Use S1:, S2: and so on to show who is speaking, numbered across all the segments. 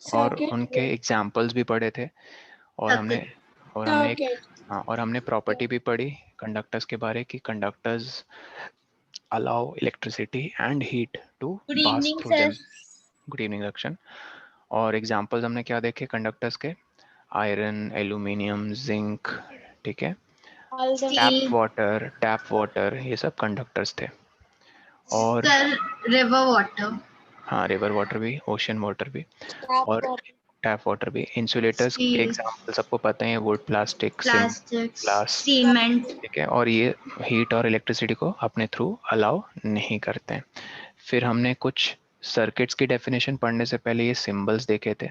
S1: और उनके एग्जाम्पल्स भी पढ़े थे, और हमने एक हाँ, और हमने प्रॉपर्टी भी पढ़ी कंडक्टर्स के बारे की conductors allow electricity and heat to pass through them. Good evening Rakshan. और एग्जाम्पल्स हमने क्या देखे कंडक्टर्स के? आयरन, एल्यूमिनियम, जिंक, ठीक है, टैप वाटर, ये सब कंडक्टर्स थे। और
S2: रिवर वाटर,
S1: हाँ, रिवर वाटर भी, ओशन वाटर भी, और टैप वाटर भी। इंसुलेटर्स के एग्जाम्पल सबको पता है, वुड, प्लास्टिक, ग्लास,
S2: सीमेंट।
S1: ठीक है, और ये हीट और इलेक्ट्रिसिटी को अपने थ्रू अलाउ नहीं करते हैं। फिर हमने कुछ सर्किट्स की डेफिनेशन पढ़ने से पहले ये सिंबल्स देखे थे।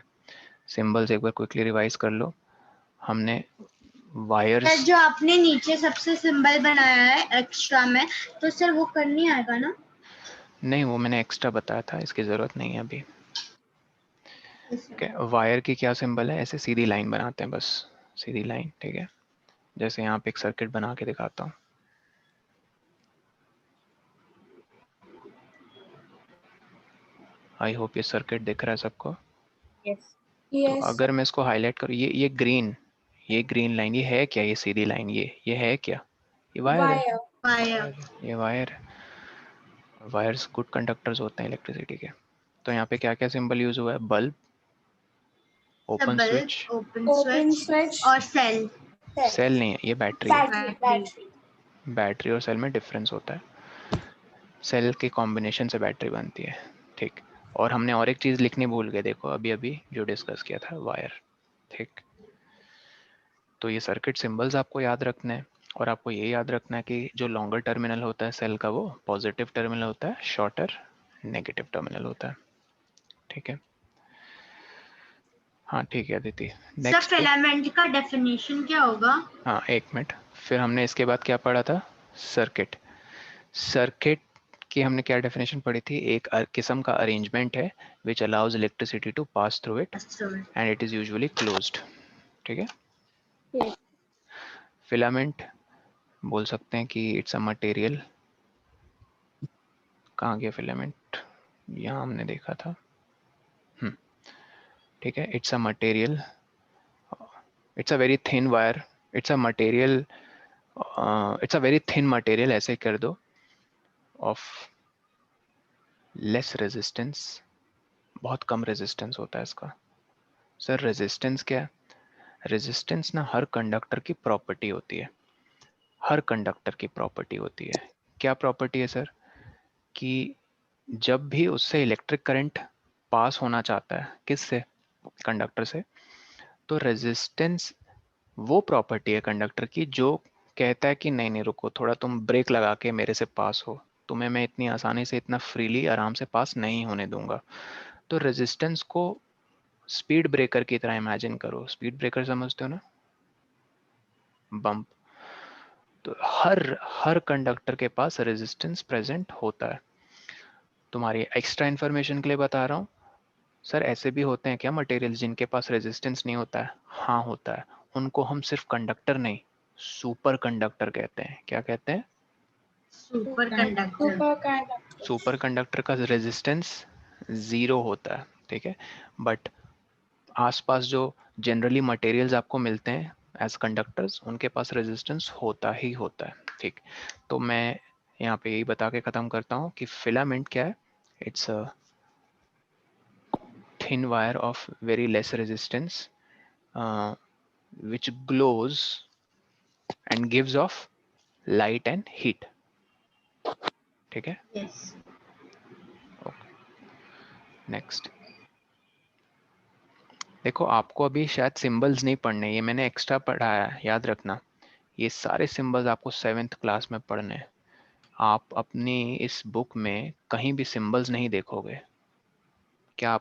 S1: सिंबल्स एक बार क्विकली रिवाइज कर लो। हमने वायर्स,
S2: जो आपने नीचे सबसे सिंबल बनाया है एक्स्ट्रा में, तो सर वो कर नहीं आएगा ना?
S1: नहीं, वो मैंने एक्स्ट्रा बताया था, इसकी ज़रूरत नहीं है अभी। वायर की क्या सिंबल है? ऐसे सीधी लाइन बनाते हैं, बस सीधी लाइन, ठीक है। जैसे यहाँ पे एक सर्किट बना के दिखाता हूँ। आई होप ये सर्किट दिख रहा है सबको। तो अगर मैं इसको हाईलाइट करूँ, ये ग्रीन लाइन, ये है क्या? ये सीधी लाइन, ये है क्या? ये वायर है। ये वायर है। वायर्स गुड कंडक्टर्स होते हैं इलेक्ट्रिसिटी के। तो यहाँ पे क्या क्या सिंबल यूज हुआ है? बल्ब, ओपन स्विच,
S2: और सेल।
S1: सेल नहीं है, ये बैटरी है। बैटरी और सेल में डिफरेंस होता है। सेल के कॉम्बिनेशन से बैटरी बनती है, ठीक। और हमने और एक चीज़ लिखनी भूल गए, देखो अभी अभी जो डिस्कस किया था, वायर, ठीक। तो ये सर्किट सिंबल्स आपको याद रखना है, और आपको ये याद रखना है कि जो लॉन्गर टर्मिनल होता है सेल का, वो पॉजिटिव टर्मिनल होता है, शॉर्टर नेगेटिव टर्मिनल होता है, ठीक है। हाँ ठीक है अदिति, नेक्स्ट।
S2: फिलामेंट का डेफिनेशन क्या होगा?
S1: हाँ, एक मिनट। फिर हमने इसके बाद क्या पढ़ा था? सर्किट। सर्किट की हमने क्या डेफिनेशन पढ़ी थी? एक किस्म का अरेंजमेंट है which allows electricity to pass through it and it is usually closed, ठीक है। फिलामेंट बोल सकते हैं कि इट्स अ मटेरियल। कहाँ गया फिलामेंट? यहाँ हमने देखा था, ठीक है। It's a material, it's a very thin wire, it's a material, it's a very thin material, ऐसे कर दो, ऑफ लेस रेजिस्टेंस, बहुत कम रेजिस्टेंस होता है इसका। सर रेजिस्टेंस क्या है? रेजिस्टेंस ना हर कंडक्टर की प्रॉपर्टी होती है, हर कंडक्टर की प्रॉपर्टी होती है। क्या प्रॉपर्टी है सर? कि जब भी उससे इलेक्ट्रिक करंट पास होना चाहता है, किससे? कंडक्टर से, तो रेजिस्टेंस वो प्रॉपर्टी है कंडक्टर की जो कहता है कि नहीं नहीं रुको थोड़ा, तुम ब्रेक लगा के मेरे से पास हो, तुम्हें मैं इतनी आसानी से, इतना फ्रीली, आराम से पास नहीं होने दूंगा। तो रेजिस्टेंस को स्पीड ब्रेकर की तरह इमेजिन करो। स्पीड ब्रेकर समझते हो ना, बम्प। तो हर कंडक्टर के पास रेजिस्टेंस प्रेजेंट होता है। तुम्हारी एक्स्ट्रा इन्फॉर्मेशन के लिए बता रहा हूँ सर, ऐसे भी होते हैं क्या मटेरियल्स जिनके पास रेजिस्टेंस नहीं होता है? हाँ होता है। उनको हम सिर्फ कंडक्टर नहीं, सुपर कंडक्टर कहते हैं। क्या कहते हैं?
S2: Super conductor.
S1: सुपर कंडक्टर का रेजिस्टेंस ज़ीरो होता है, ठीक है। बट आसपास जो जनरली मटेरियल्स आपको मिलते हैं एज कंडक्टर्स, उनके पास रेजिस्टेंस होता ही होता है, ठीक। तो मैं यहाँ पे यही बता के ख़त्म करता हूँ कि फिलामेंट क्या है? It's a thin wire of very less resistance which glows and gives off light and heat, ठीक है। Okay, next. देखो आपको अभी शायद सिंबल्स नहीं पढ़ने, ये मैंने एक्स्ट्रा पढ़ाया है, याद रखना। ये सारे सिंबल्स आपको 7th क्लास में पढ़ने हैं। आप अपनी इस बुक में कहीं भी सिंबल्स नहीं देखोगे। क्या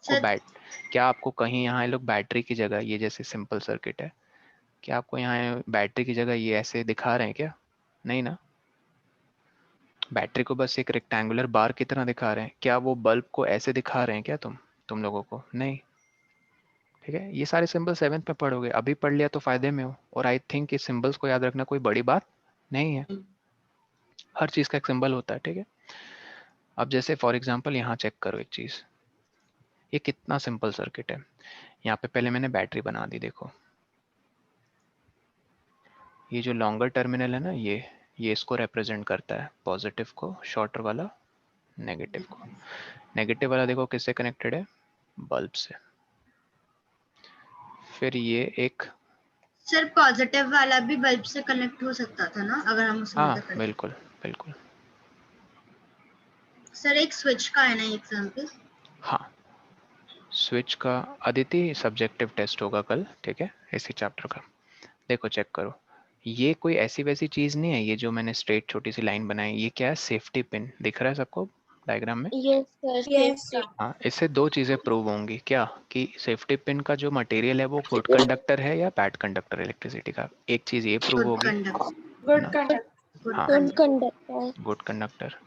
S1: आपको कहीं यहाँ लोग बैटरी की जगह, ये जैसे सिंपल सर्किट है, क्या आपको यहाँ बैटरी की जगह ये ऐसे दिखा रहे हैं क्या? नहीं ना। बैटरी को बस एक रेक्टेंगुलर बार की तरह दिखा रहे हैं। क्या वो बल्ब को ऐसे दिखा रहे हैं क्या तुम लोगों को? नहीं, ठीक है। ये सारे सिंबल 7th में पढ़ोगे, अभी पढ़ लिया तो फायदे में हो। और आई थिंक इस सिंबल्स को याद रखना कोई बड़ी बात नहीं है, हर चीज़ का एक सिंबल होता है, ठीक है। अब जैसे फॉर एग्जांपल यहाँ चेक करो एक चीज़, ये कितना सिंपल सर्किट है। यहाँ पे पहले मैंने बैटरी बना दी, देखो ये जो लॉन्गर टर्मिनल है ना, ये इसको रिप्रेजेंट करता है, पॉजिटिव को, शॉर्टर वाला नेगेटिव को। नेगेटिव वाला देखो किससे कनेक्टेड है, बल्ब से। फिर ये एक,
S2: सर पॉजिटिव वाला भी बल्ब से कनेक्ट हो सकता था ना, अगर हम उसे
S1: हाँ
S2: मदद करते।
S1: बिल्कुल बिल्कुल।
S2: सर एक स्विच का है ना एग्जांपल।
S1: हाँ, स्विच का अदिति सब्जेक्टिव टेस्ट होगा कल, ठीक है, इसी चैप्टर का। देखो चेक करो, ये कोई ऐसी वैसी चीज नहीं है, ये जो मैंने स्ट्रेट छोटी सी लाइन बनाई, ये क्या है, सेफ्टी पिन दिख रहा है सबको डायग्राम में।
S3: Yes sir, yes sir.
S1: हाँ, इससे दो चीजें प्रूव होंगी, क्या कि सेफ्टी पिन का जो मटेरियल है वो गुड कंडक्टर है या बैड कंडक्टर इलेक्ट्रिसिटी का। एक चीज ये प्रूव
S2: गुड
S1: होगी,
S2: कंडक्टर।
S3: गुड
S1: ना,
S3: कंडक्टर।
S2: गुड
S1: हाँ
S3: good
S2: conductor.
S3: Conductor.
S1: Good conductor.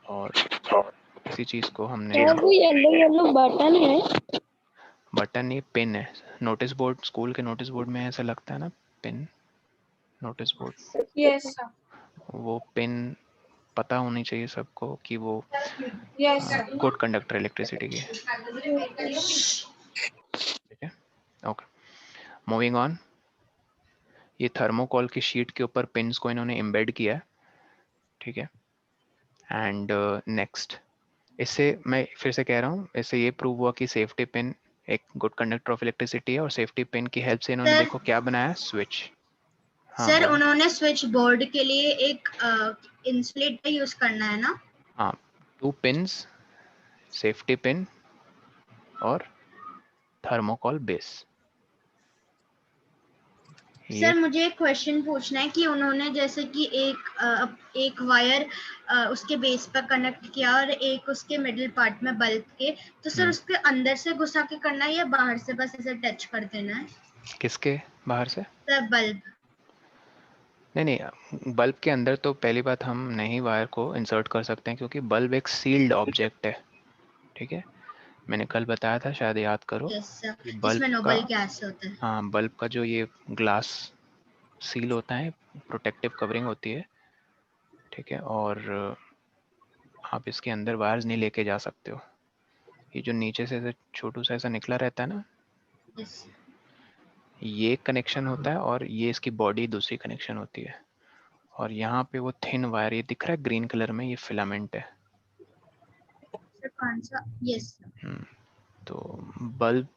S1: और इसी चीज को हमने,
S3: सर वो येलो येलो बटन है।
S1: बटन ये पिन है, नोटिस बोर्ड, स्कूल के नोटिस बोर्ड में ऐसा लगता है ना, pin, notice board,
S3: yes sir,
S1: वो पिन पता होनी चाहिए सबको कि वो
S3: yes sir.
S1: Good conductor electricity की, ठीक है। Okay, moving on. ये थर्मोकॉल की शीट के ऊपर पिन्स को इन्होंने एम्बेड किया है, ठीक है। एंड नेक्स्ट, इससे मैं फिर से कह रहा हूँ, इससे ये प्रूव हुआ कि सेफ्टी पिन एक गुड कंडक्टर ऑफ इलेक्ट्रिसिटी है, और सेफ्टी पिन की हेल्प से इन्होंने
S2: सर
S1: देखो क्या बनाया, स्विच। हाँ
S2: सर
S1: बोलो।
S2: उन्होंने स्विच बोर्ड के लिए एक इंसुलेटर यूज करना है ना।
S1: हाँ, 2 पिन्स, सेफ्टी पिन और थर्मोकॉल बेस। ये
S2: सर मुझे एक क्वेश्चन पूछना है कि उन्होंने जैसे कि एक वायर उसके बेस पर कनेक्ट किया और एक उसके मिडिल पार्ट में बल्ब के, तो सर उसके अंदर से घुसा के करना है या बाहर से बस ऐसे टच कर देना है।
S1: किसके बाहर से?
S2: Sir bulb.
S1: नहीं नहीं, बल्ब के अंदर तो पहली बात हम नहीं वायर को इंसर्ट कर सकते हैं, क्योंकि बल्ब एक सील्ड ऑब्जेक्ट है, ठीक है। मैंने कल बताया था, शायद याद करो,
S2: यस सर,
S1: कि बल्ब
S2: जिसमें
S1: का,
S2: नोबल गैस होता है।
S1: हाँ बल्ब का जो ये ग्लास सील होता है, प्रोटेक्टिव कवरिंग होती है, ठीक है। और आप इसके अंदर वायर्स नहीं लेके जा सकते हो। ये जो नीचे से ऐसे छोटू सा ऐसा निकला रहता है ना,
S2: यस।
S1: ये कनेक्शन होता है, और ये इसकी बॉडी दूसरी कनेक्शन होती है। और यहाँ पे वो थिन वायर, ये दिख रहा है ग्रीन कलर में, ये फिलामेंट है।
S2: सर कौन सा? यस।
S1: तो बल्ब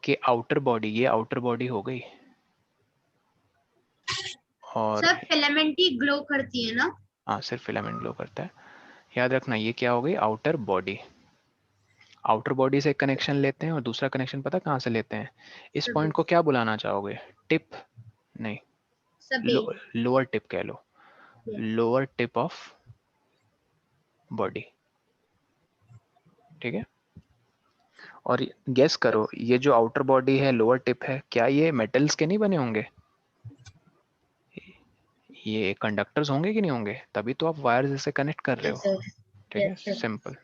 S1: के आउटर बॉडी, ये आउटर बॉडी हो गई। और
S2: सर फिलामेंट ही ग्लो करती है ना।
S1: हाँ, सिर्फ फिलामेंट ग्लो करता है। याद रखना, ये क्या हो गई, आउटर बॉडी। आउटर बॉडी से एक कनेक्शन लेते हैं, और दूसरा कनेक्शन पता कहाँ से लेते हैं? इस
S2: सर
S1: पॉइंट को क्या बुलाना चाहोगे, टिप? नहीं,
S2: सबे।
S1: लोअर टिप कह लो, लोअर टिप ऑफ बॉडी, ठीक है। और गेस करो, ये जो आउटर बॉडी है, लोअर टिप है, क्या ये मेटल्स के नहीं बने होंगे? ये कंडक्टर्स होंगे कि नहीं होंगे? तभी तो आप वायर्स से कनेक्ट कर रहे
S2: यस
S1: हो,
S2: सर।
S1: ठीक है,
S2: yes sir.
S1: Simple.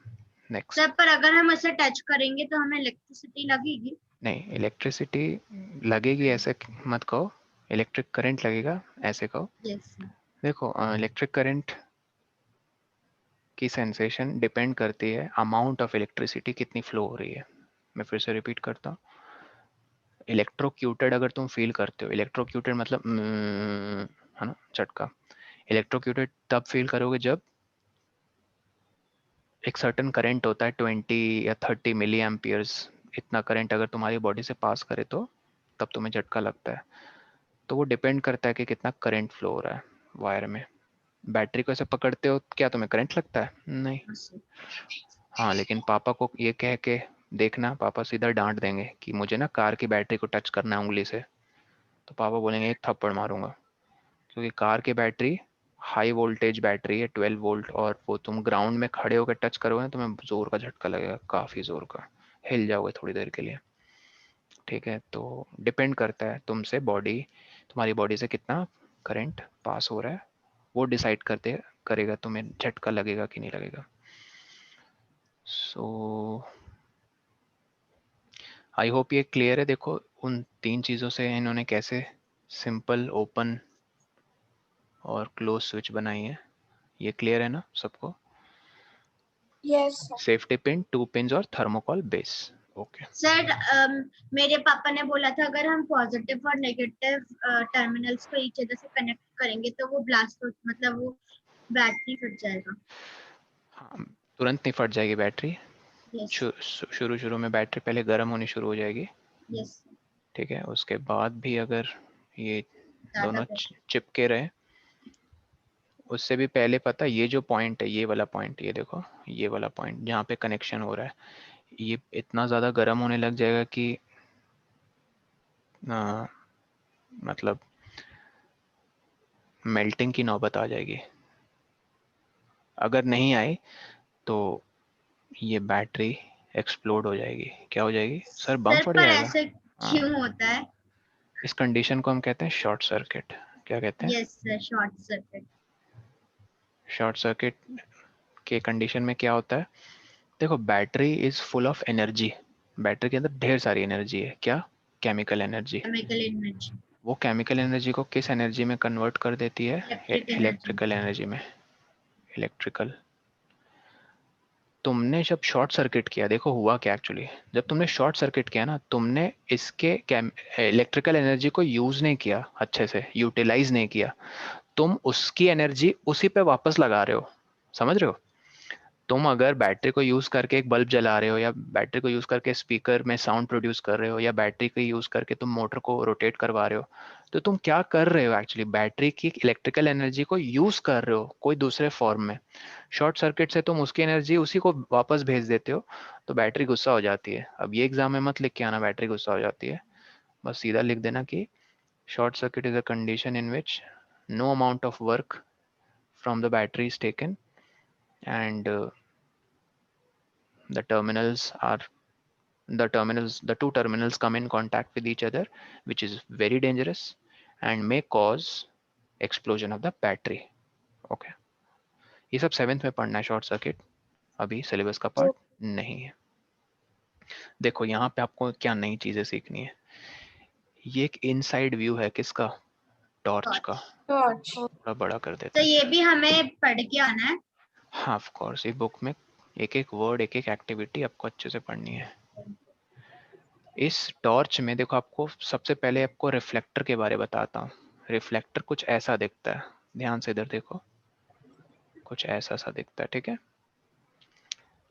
S1: Next.
S2: Sir पर अगर हम ऐसे टच करेंगे तो हमें इलेक्ट्रिसिटी लगेगी।
S1: नहीं, इलेक्ट्रिसिटी लगेगी ऐसे मत कहो, इलेक्ट्रिक करंट लगेगा ऐसे कहो।
S2: Yes sir.
S1: देखो, इलेक्ट्रिक करंट की सेंसेशन डिपेंड करती है अमाउंट ऑफ इलेक्ट्रिसिटी कितनी फ्लो हो रही है। मैं फिर से रिपीट करता हूँ, इलेक्ट्रोक्यूटेड अगर तुम फील करते हो, इलेक्ट्रोक्यूटेड मतलब है ना, झटका। इलेक्ट्रोक्यूटेड तब फील करोगे जब एक सर्टन करंट होता है, 20 या 30 मिली एम्पियर्स, इतना करंट अगर तुम्हारी बॉडी से पास करे तो तब तुम्हें झटका लगता है। तो वो डिपेंड करता है कि कितना करंट फ्लो हो रहा है वायर में। बैटरी को ऐसे पकड़ते हो, क्या तुम्हें करंट लगता है? नहीं। हाँ, लेकिन पापा को ये कह के देखना, पापा सीधा डांट देंगे कि मुझे ना कार की बैटरी को टच करना है उंगली से, तो पापा बोलेंगे एक थप्पड़ मारूंगा। क्योंकि कार की बैटरी हाई वोल्टेज बैटरी है, 12 वोल्ट, और वो तुम ग्राउंड में खड़े होकर टच करोगे ना, तुम्हें जोर का झटका लगेगा, काफ़ी जोर का, हिल जाओगे थोड़ी देर के लिए, ठीक है। तो डिपेंड करता है तुमसे, बॉडी, तुम्हारी बॉडी से कितना करंट पास हो रहा है, वो डिसाइड करते करेगा तुम्हें झटका लगेगा कि नहीं लगेगा। सो आई होप ये क्लियर है। देखो, उन 3 चीज़ों से इन्होंने कैसे सिंपल ओपन और क्लोज स्विच बनाई है, ये क्लियर है ना सबको?
S3: Yes sir.
S1: Safety pin, 2 pins और थर्मोकॉल बेस, ओके
S2: सर मेरे पापा ने बोला था अगर हम पॉजिटिव और नेगेटिव टर्मिनल्स को एक अदर से कनेक्ट करेंगे तो वो ब्लास्ट मतलब वो बैटरी फट जाएगा।
S1: हाँ, तुरंत नहीं फट जाएगी बैटरी।
S2: यस
S1: शुरू में बैटरी पहले गर्म होनी शुरू हो जाएगी,
S2: यस
S1: ठीक है। उसके बाद भी अगर ये
S2: ज्यादा
S1: दोनों
S2: बेटर।
S1: चिपके रहे, उससे भी पहले पता ये जो पॉइंट है, ये वाला पॉइंट, ये देखो ये वाला पॉइंट जहाँ पे कनेक्शन हो रहा है, ये इतना ज़्यादा गर्म होने लग जाएगा कि मतलब मेल्टिंग की नौबत आ जाएगी। अगर नहीं आई तो ये बैटरी एक्सप्लोड हो जाएगी। क्या हो जाएगी सर? बम
S2: सर
S1: फट
S2: पर
S1: जाएगा।
S2: ऐसे
S1: हाँ,
S2: क्यों होता है?
S1: इस कंडीशन को हम कहते हैं शॉर्ट सर्किट। क्या कहते हैं?
S2: Yes sir short circuit.
S1: Short circuit के कंडीशन में क्या होता है, देखो battery is full of energy. Battery के अंदर ढेर सारी एनर्जी है। क्या? Chemical energy.
S2: Chemical energy.
S1: वो केमिकल एनर्जी को किस एनर्जी में कन्वर्ट कर देती है?
S2: Electric energy.
S1: इलेक्ट्रिकल एनर्जी में। इलेक्ट्रिकल। तुमने जब शॉर्ट सर्किट किया, देखो हुआ क्या एक्चुअली, जब तुमने शॉर्ट सर्किट किया ना, तुमने इसके इलेक्ट्रिकल एनर्जी को यूज नहीं किया, अच्छे से यूटिलाइज नहीं किया। तुम उसकी एनर्जी उसी पे वापस लगा रहे हो। समझ रहे हो? तुम अगर बैटरी को यूज करके एक बल्ब जला रहे हो, या बैटरी को यूज करके स्पीकर में साउंड प्रोड्यूस कर रहे हो, या बैटरी को यूज करके तुम मोटर को रोटेट करवा रहे हो, तो तुम क्या कर रहे हो एक्चुअली? बैटरी की इलेक्ट्रिकल एनर्जी को यूज कर रहे हो कोई दूसरे फॉर्म में। शॉर्ट सर्किट से तुम उसकी एनर्जी उसी को वापस भेज देते हो, तो बैटरी गुस्सा हो जाती है। अब ये एग्जाम में मत लिख के आना बैटरी गुस्सा हो जाती है, बस सीधा लिख देना कि short circuit is a condition in which no amount of work from the battery is taken, and the terminals are the two terminals come in contact with each other, which is very dangerous and may cause explosion of the battery. Okay, ये सब 7th में पढ़ना है short circuit, अभी syllabus का part नहीं है। देखो यहाँ पे आपको क्या नई चीजें सीखनी है। ये एक इनसाइड व्यू है किसका? टॉर्च का।
S3: Torch.
S1: थोड़ा बड़ा कर देते
S2: तो
S1: हैं।
S2: ये भी हमें पढ़ के आना है।
S1: हाँ ऑफ कोर्स, ये बुक में एक एक वर्ड, एक एक एक्टिविटी आपको अच्छे से पढ़नी है। इस टॉर्च में देखो, आपको सबसे पहले आपको रिफ्लेक्टर के बारे बताता हूँ। रिफ्लेक्टर कुछ ऐसा दिखता है, ध्यान से इधर देखो, कुछ ऐसा सा दिखता है, ठीक है।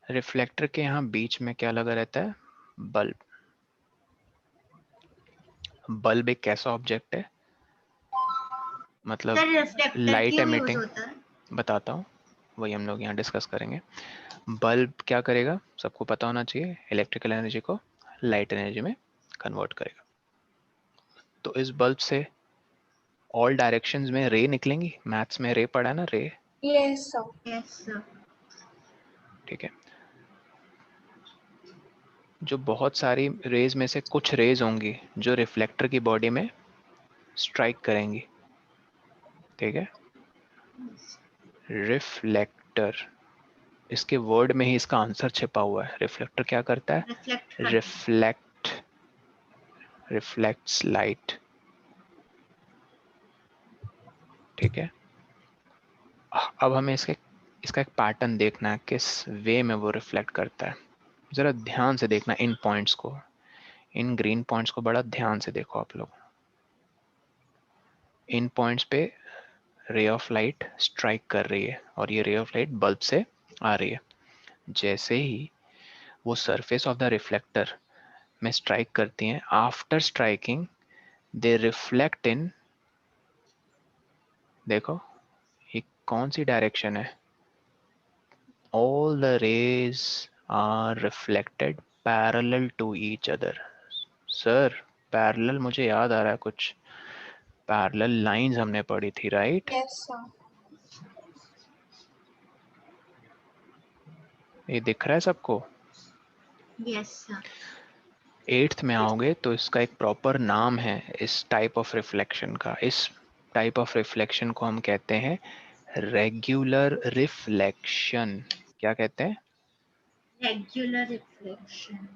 S1: रिफ्लेक्टर के यहाँ बीच में क्या लगा रहता है? बल्ब। बल्ब एक कैसा ऑब्जेक्ट है? मतलब
S2: सर रिफ्लेक्टर
S1: लाइट
S2: क्यों यूज
S1: एमिटिंग।
S2: होता है?
S1: बताता हूँ, वही हम लोग यहाँ डिस्कस करेंगे। बल्ब क्या करेगा, सबको पता होना चाहिए, इलेक्ट्रिकल एनर्जी को लाइट एनर्जी में कन्वर्ट करेगा। तो इस बल्ब से ऑल डायरेक्शंस में रे निकलेंगी। मैथ्स में रे पढ़ा है ना, रे।
S3: Yes, sir.
S2: Yes sir.
S1: ठीक है, जो बहुत सारी रेज में से कुछ रेज होंगी जो रिफ्लेक्टर की बॉडी में स्ट्राइक करेंगी, ठीक है। रिफ्लेक्टर, इसके वर्ड में ही इसका आंसर छिपा हुआ है। रिफ्लेक्टर क्या करता है?
S2: रिफ्लेक्ट करता है।
S1: रिफ्लेक्ट, रिफ्लेक्ट्स लाइट, ठीक है। अब हमें इसका एक पैटर्न देखना है, किस वे में वो रिफ्लेक्ट करता है। जरा ध्यान से देखना इन पॉइंट्स को, इन ग्रीन पॉइंट्स को बड़ा ध्यान से देखो आप लोग। इन पॉइंट्स पे रे ऑफ लाइट स्ट्राइक कर रही है, और ये रे ऑफ लाइट बल्ब से आ रही है। जैसे ही वो सरफेस ऑफ द रिफ्लेक्टर में स्ट्राइक करती हैं, after striking they reflect in, देखो ये कौन सी डायरेक्शन है? All the rays are reflected parallel to each other. Sir parallel, मुझे याद आ रहा है कुछ पैरेलल लाइंस हमने पढ़ी थी, राइट?
S3: Yes, sir.
S1: ये दिख रहा है सबको?
S2: Yes sir.
S1: 8th में आओगे तो इसका एक प्रॉपर नाम है इस टाइप ऑफ रिफ्लेक्शन का। इस टाइप ऑफ रिफ्लेक्शन को हम कहते हैं रेगुलर रिफ्लेक्शन। क्या कहते हैं?
S2: Regular reflection.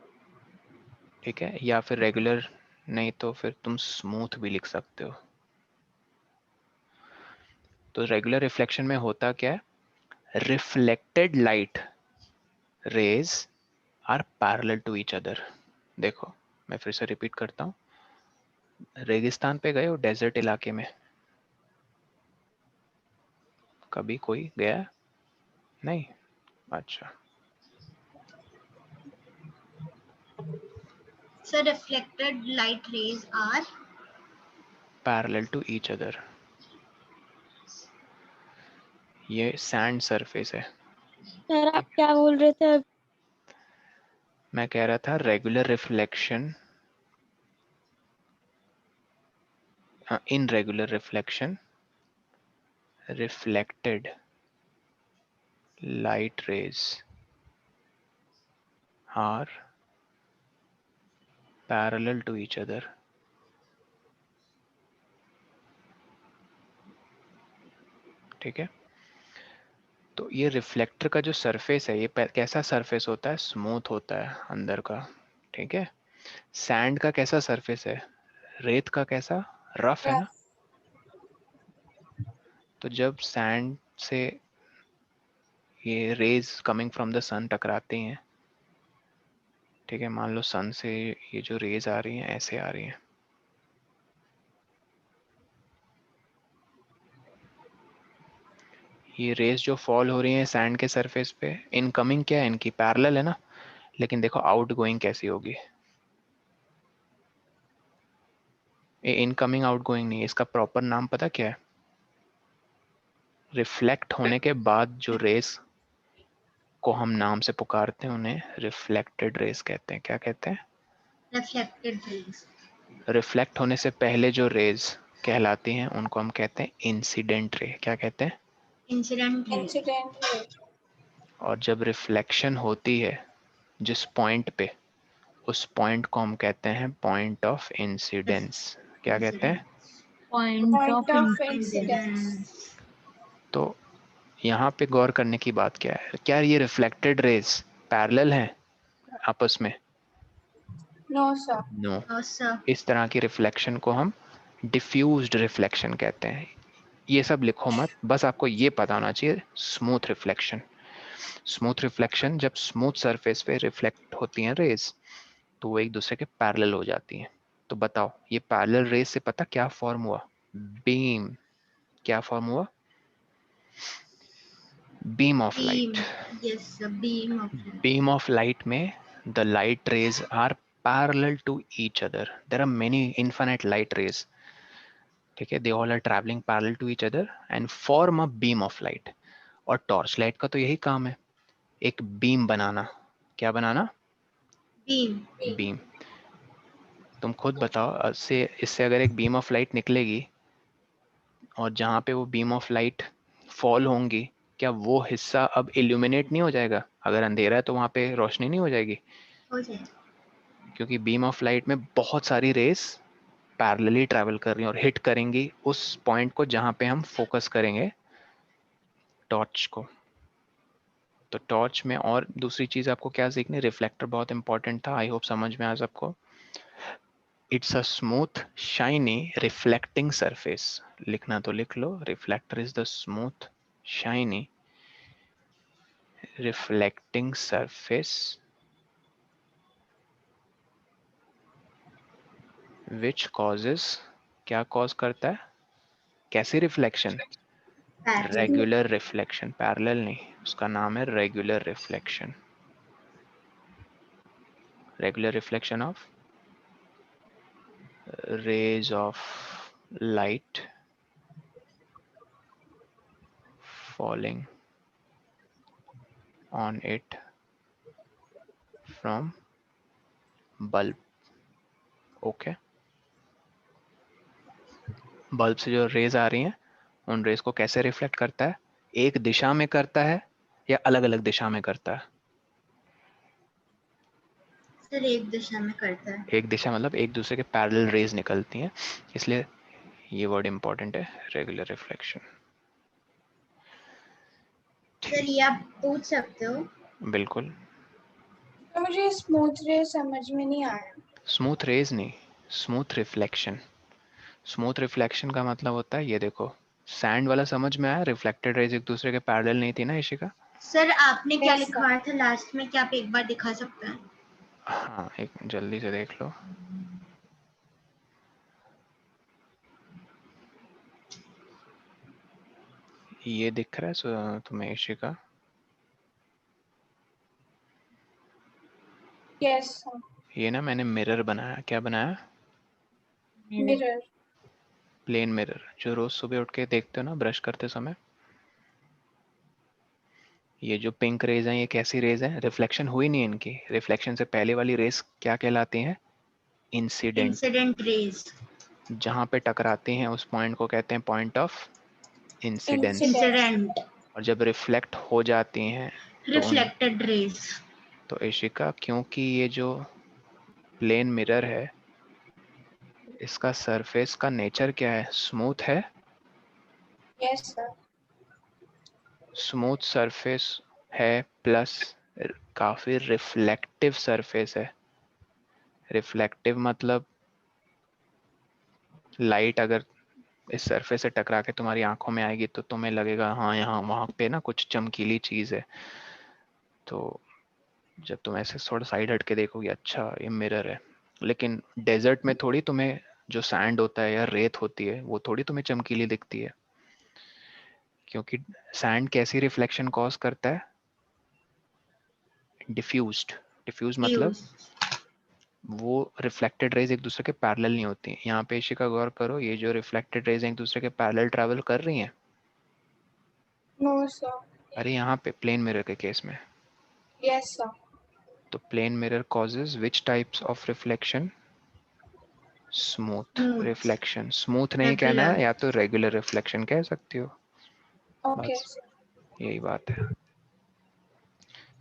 S1: ठीक है, या फिर रेगुलर नहीं तो फिर तुम स्मूथ भी लिख सकते हो। तो रेगुलर रिफ्लेक्शन में होता क्या है? Reflected light rays are parallel to each other. देखो मैं फिर से रिपीट करता हूँ, रेगिस्तान पे गए हो, डेजर्ट इलाके में, कभी कोई गया? नहीं? अच्छा,
S2: Sir, reflected light rays are
S1: parallel to each other. ये सैंड सरफेस है।
S3: सर आप क्या बोल रहे थे?
S1: मैं कह रहा था regular reflection, irregular reflection, reflected light rays are parallel to each other। ठीक है, तो ये रिफ्लेक्टर का जो सरफेस है, ये कैसा सरफेस होता है? स्मूथ होता है अंदर का। ठीक है, सैंड का कैसा सरफेस है? रेत का कैसा? रफ है ना। तो जब सैंड से ये रेज कमिंग फ्रॉम द सन टकराती हैं, ठीक है, मान लो सन से ये जो रेज आ रही हैं ऐसे आ रही हैं, ये रेज जो फॉल हो रही है सैंड के सरफेस पे, इनकमिंग क्या है इनकी? पैरेलल है ना। लेकिन देखो आउट गोइंग कैसी होगी? ये इनकमिंग आउट गोइंग नहीं है, इसका प्रॉपर नाम पता क्या है? रिफ्लेक्ट होने के बाद जो रेस को हम नाम से पुकारते हैं उन्हें रिफ्लेक्टेड रेस कहते हैं। क्या कहते हैं?
S2: reflected rays.
S1: रिफ्लेक्ट होने से पहले जो रेज कहलाती हैं उनको हम कहते हैं इंसिडेंट रे। क्या कहते हैं?
S2: Incident rays.
S1: और जब रिफ्लेक्शन होती है जिस पॉइंट पे, उस पॉइंट को हम कहते हैं पॉइंट ऑफ इंसिडेंस। क्या कहते हैं?
S3: Point of incidence.
S2: Incidence.
S1: तो यहाँ पे गौर करने की बात क्या है, क्या ये रिफ्लेक्टेड रेज पैरेलल हैं आपस में?
S3: No sir.
S1: No.
S2: Oh, sir.
S1: इस तरह की रिफ्लेक्शन को हम डिफ्यूज्ड रिफ्लेक्शन कहते हैं। ये सब लिखो मत, बस आपको ये पता होना चाहिए स्मूथ रिफ्लेक्शन। स्मूथ रिफ्लेक्शन, जब स्मूथ सरफेस पे रिफ्लेक्ट होती हैं रेज तो वो एक दूसरे के पैरेलल हो जाती हैं। तो बताओ ये पैरेलल रेज से पता क्या फॉर्म हुआ? बीम। क्या फॉर्म हुआ? Beam of light.
S2: Beam. Yes, sir. Beam of light.
S1: Beam of light में the light rays are parallel to each other. There are many infinite light rays. ठीक है, they all are traveling parallel to each other and form a beam of light. और torch light का तो यही काम है, एक बीम बनाना। क्या बनाना?
S2: Beam.
S1: बीम। तुम खुद बताओ, इससे अगर एक बीम ऑफ लाइट निकलेगी और जहाँ पे वो बीम ऑफ लाइट फॉल होंगी, क्या वो हिस्सा अब इल्यूमिनेट नहीं हो जाएगा? अगर अंधेरा है तो वहाँ पे रोशनी नहीं हो जाएगी?
S2: हो जाए.
S1: क्योंकि बीम ऑफ लाइट में बहुत सारी रेस पैरेलली ट्रैवल कर रही हैं और हिट करेंगी उस पॉइंट को जहाँ पे हम फोकस करेंगे टॉर्च को। तो टॉर्च में और दूसरी चीज आपको क्या सीखनी? रिफ्लेक्टर बहुत इंपॉर्टेंट था, आई होप समझ में आया सबको। It's a smooth shiny reflecting surface. लिखना तो लिख लो, reflector is the smooth shiny reflecting surface which causes, क्या कॉज करता है? कैसी reflection?
S2: Parallel.
S1: Regular reflection, parallel नहीं, उसका नाम है regular reflection. Regular reflection of rays of light falling on it from bulb। Okay, bulb से जो रेज आ रही हैं उन रेज को कैसे रिफ्लेक्ट करता है? एक दिशा में करता है या अलग अलग दिशा में करता है?
S2: सर एक दिशा में करता है.
S1: एक दिशा मतलब एक दूसरे के पैरेलल रेज निकलती हैं, इसलिए ये वर्ड इंपॉर्टेंट है, रेगुलर रिफ्लेक्शन।
S2: सर ये आप पूछ सकते हो.
S1: बिल्कुल।
S3: तो मुझे स्मूथ रे समझ में नहीं आया।
S1: स्मूथ रेज नहीं, स्मूथ रिफ्लेक्शन। स्मूथ रिफ्लेक्शन का मतलब होता है, ये देखो सैंड वाला समझ में आया, रिफ्लेक्टेड रेज एक दूसरे के पैरेलल नहीं थी ना इशिका?
S2: सर आपने क्या
S3: Yes, sir.
S2: लिखवाया था लास्ट में, क्या आप एक बार दिखा सकते हैं?
S1: हाँ, एक जल्दी से देख लो। ये दिख रहा है तुम्हें इशिका?
S3: Yes, sir.
S1: ये ना मैंने मिरर बनाया। क्या बनाया?
S3: Mirror.
S1: प्लेन मिरर, जो रोज सुबह उठ के देखते हो ना ब्रश करते समय। ये जो पिंक रेज हैं, ये कैसी रेज हैं? रिफ्लेक्शन हुई नहीं इनकी। रिफ्लेक्शन से पहले वाली रेज क्या कहलाती हैं? इंसिडेंट।
S2: Incident raise.
S1: जहाँ पे टकराती हैं उस पॉइंट को कहते हैं point of incidence.
S3: Incident.
S2: Incident.
S1: और जब रिफ्लेक्ट हो जाती हैं तो उन
S2: रिफ्लेक्टेड रेज।
S1: तो इशिका, क्योंकि ये जो प्लेन मिरर है, इसका सरफेस का नेचर क्या है? स्मूथ है।
S3: Yes, sir.
S1: स्मूथ सरफेस है, प्लस काफी रिफ्लेक्टिव सरफेस है। रिफ्लेक्टिव मतलब लाइट अगर इस सरफेस से टकरा के तुम्हारी आंखों में आएगी तो तुम्हें लगेगा हाँ यहाँ वहाँ पे ना कुछ चमकीली चीज है। तो जब तुम ऐसे थोड़ा साइड हट के देखोगे, अच्छा ये मिरर है। लेकिन डेजर्ट में थोड़ी तुम्हें जो सैंड होता है या रेत होती है वो थोड़ी तुम्हें चमकीली दिखती है, क्योंकि सैंड कैसी रिफ्लेक्शन कॉज करता है? डिफ्यूज्ड। डिफ्यूज मतलब वो रिफ्लेक्टेड रेज एक दूसरे के पैरेलल नहीं होती। यहाँ पे इशिका गौर करो, ये जो रिफ्लेक्टेड रेज एक दूसरे के पैरेलल ट्रैवल कर रही हैं।
S3: No, sir.
S1: अरे यहाँ पे प्लेन मिरर के केस में,
S3: Yes, sir.
S1: तो plane mirror causes which types of reflection? Smooth
S2: smooth.
S1: Reflection. Smooth नहीं कहना
S2: रेगुलर।
S1: है, या तो रेगुलर रिफ्लेक्शन कह सकती हो।
S3: Okay,
S1: बस
S3: sir.
S1: यही बात है।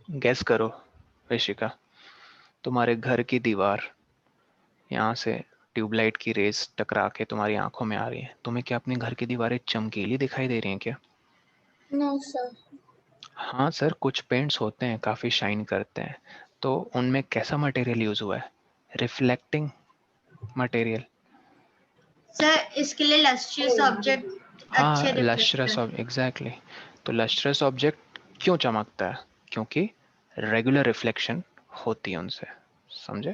S1: गेस करो ऋषिका, तुम्हारे घर की दीवार, यहाँ से ट्यूबलाइट की रेस टकरा के तुम्हारी आंखों में आ रही है, तुम्हें क्या अपने घर की दीवारें चमकीली दिखाई दे रही हैं क्या?
S3: No, sir.
S1: हाँ सर, कुछ पेंट्स होते हैं काफ़ी शाइन करते हैं, तो उनमें कैसा मटेरियल यूज़ हुआ है? Reflecting material.
S2: सर इसके लिए लस्ट्रियस ऑब्जेक्ट
S1: हाँ,
S2: अच्छे
S1: लश्रस
S2: रिफ्लेक्टर।
S1: एग्जैक्टली। तो लश्रस ऑब्जेक्ट क्यों चमकता है? क्योंकि रेगुलर रिफ्लेक्शन होती है उनसे। समझे?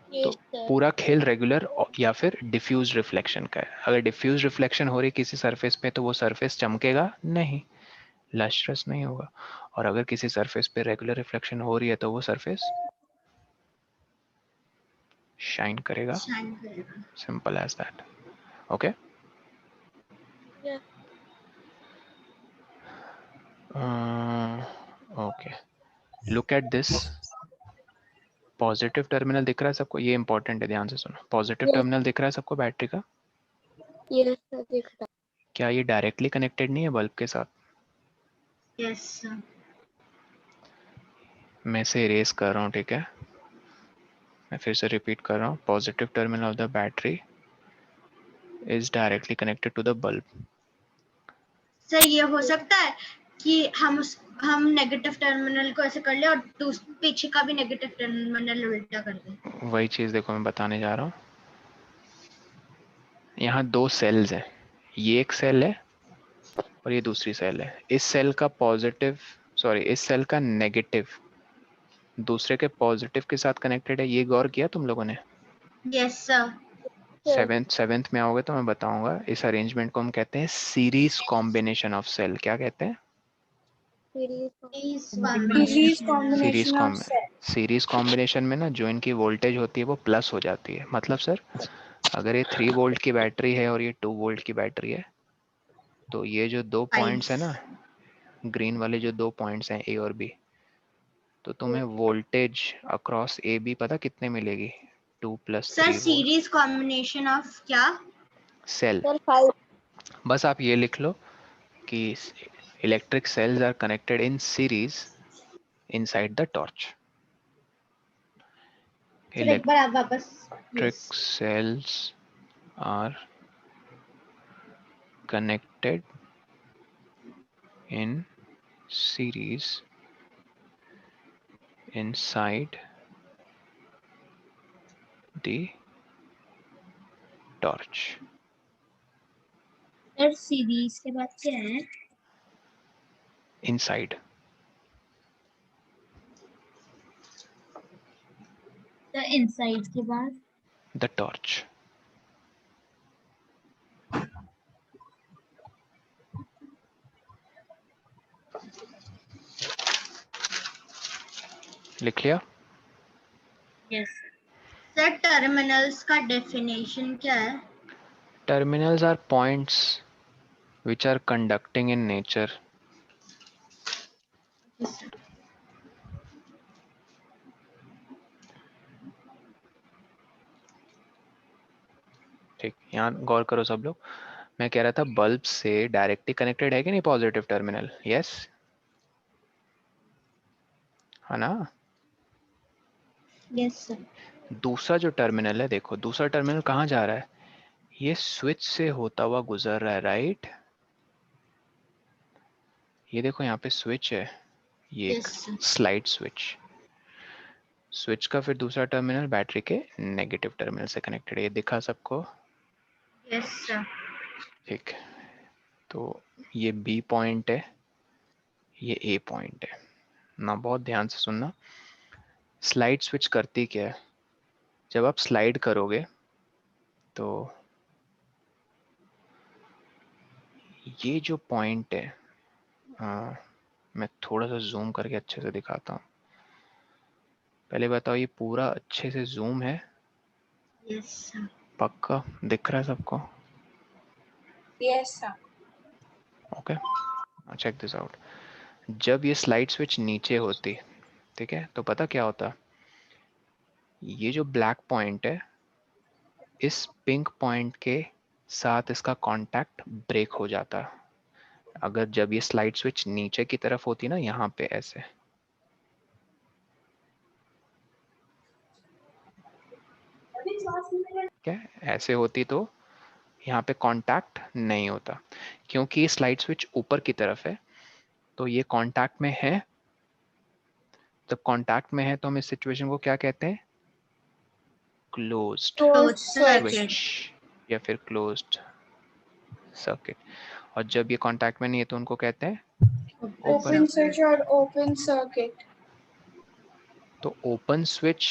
S1: तो
S3: Yes, sir.
S1: पूरा खेल रेगुलर या फिर डिफ्यूज रिफ्लेक्शन का है। अगर डिफ्यूज रिफ्लेक्शन हो रही किसी सरफेस पे तो वो सरफेस चमकेगा नहीं, लश्रस नहीं होगा। और अगर किसी सरफेस पे रेगुलर रिफ्लेक्शन हो रही है तो वो सरफेस शाइन करेगा।
S2: शाइन करेगा।
S1: Simple as that. Okay.
S3: Yeah.
S1: Okay, look at this. Positive terminal दिख रहा है सबको? ये इंपॉर्टेंट है, ध्यान से सुनो। पॉजिटिव
S3: Yes,
S1: टर्मिनल दिख रहा है सबको बैटरी का?
S3: yes, sir. दिख रहा
S1: क्या ये डायरेक्टली कनेक्टेड नहीं है बल्ब के साथ?
S2: Yes sir.
S1: मैं इसे इरेज कर रहा हूँ, ठीक है? मैं फिर से रिपीट कर रहा हूँ। Positive terminal of the battery is directly connected to the bulb.
S2: Sir ये हो सकता है कि हम नेगेटिव टर्मिनल को ऐसे कर ले और पीछे का भी नेगेटिव टर्मिनल उल्टा कर दे।
S1: वही चीज़ देखो मैं बताने जा रहा हूँ। यहाँ दो सेल्स हैं, ये एक सेल है और ये दूसरी सेल है। इस सेल का पॉजिटिव, सॉरी, इस सेल का नेगेटिव दूसरे के पॉजिटिव के साथ कनेक्टेड है। ये गौर किया तुम लोगों ने?
S2: Yes sir.
S3: है।
S1: सेवेंथ में आओगे तो मैं बताऊंगा। इस अरेंजमेंट को हम कहते हैं सीरीज कॉम्बिनेशन ऑफ सेल। क्या कहते हैं?
S2: Series
S3: Series
S2: combination।
S1: Series
S3: combination of
S1: comb
S3: cells.
S1: Series combination में ना जो इनकी वोल्टेज होती है वो प्लस हो जाती है। मतलब सर, अगर ये 3 वोल्ट की बैटरी है और ये 2 वोल्ट की बैटरी है, तो ये जो दो पॉइंट्स है ना, ग्रीन वाले जो दो पॉइंट्स हैं ए और बी, तो तुम्हें वोल्टेज अक्रॉस ए बी पता कितने मिलेगी? 2 +
S2: sir
S1: 3 volt.
S2: Series combination of क्या?
S1: सेल।
S3: Sir, 5.
S1: बस आप ये लिख लो कि electric cells are connected in series inside the torch.
S2: Sir एक बार आप वापस। Yes.
S1: Electric cells are connected in series inside the torch.
S2: Sir series के बाद क्या है?
S1: inside.
S4: The inside के बाद
S1: The torch. लिख लिया?
S4: yes
S2: सर टर्मिनल्स का डेफिनेशन क्या है?
S1: Terminals are points which are conducting in nature. ठीक, यहाँ गौर करो सब लोग। मैं कह रहा था बल्ब से डायरेक्टली कनेक्टेड है कि नहीं पॉजिटिव टर्मिनल? यस, है ना?
S4: yes sir
S1: दूसरा जो टर्मिनल है, देखो दूसरा टर्मिनल कहाँ जा रहा है? ये स्विच से होता हुआ गुजर रहा है, राइट? ये देखो यहाँ पे स्विच है, ये एक
S2: Yes, sir.
S1: Slide switch. Switch का फिर दूसरा टर्मिनल बैटरी के नेगेटिव टर्मिनल से कनेक्टेड है। ये दिखा सबको?
S2: Yes, sir.
S1: ठीक, तो ये बी पॉइंट है, ये ए पॉइंट है ना। बहुत ध्यान से सुनना। स्लाइड स्विच करती क्या है? जब आप स्लाइड करोगे तो ये जो पॉइंट है, मैं थोड़ा सा जूम करके अच्छे से दिखाता हूँ। पहले बताओ, ये पूरा अच्छे से जूम है?
S2: Yes, sir.
S1: पक्का दिख रहा है सबको?
S3: Yes, sir.
S1: Okay, check this out. जब ये स्लाइड स्विच नीचे होती, ठीक है, तो पता क्या होता? ये जो ब्लैक पॉइंट है, इस पिंक पॉइंट के साथ इसका कांटेक्ट ब्रेक हो जाता। अगर जब ये स्लाइड स्विच नीचे की तरफ होती ना, यहाँ पे ऐसे, क्या ऐसे होती, तो यहाँ पे कांटेक्ट नहीं होता। क्योंकि ये स्लाइड स्विच ऊपर की तरफ है, तो ये कांटेक्ट में है। जब कांटेक्ट में है तो हम इस सिचुएशन को क्या कहते हैं? Closed
S3: Closed
S2: Circuit.
S1: स्विच या फिर क्लोज्ड सर्किट। और जब ये कांटेक्ट में नहीं है तो उनको कहते हैं
S3: Open switch or open circuit.
S1: तो ओपन स्विच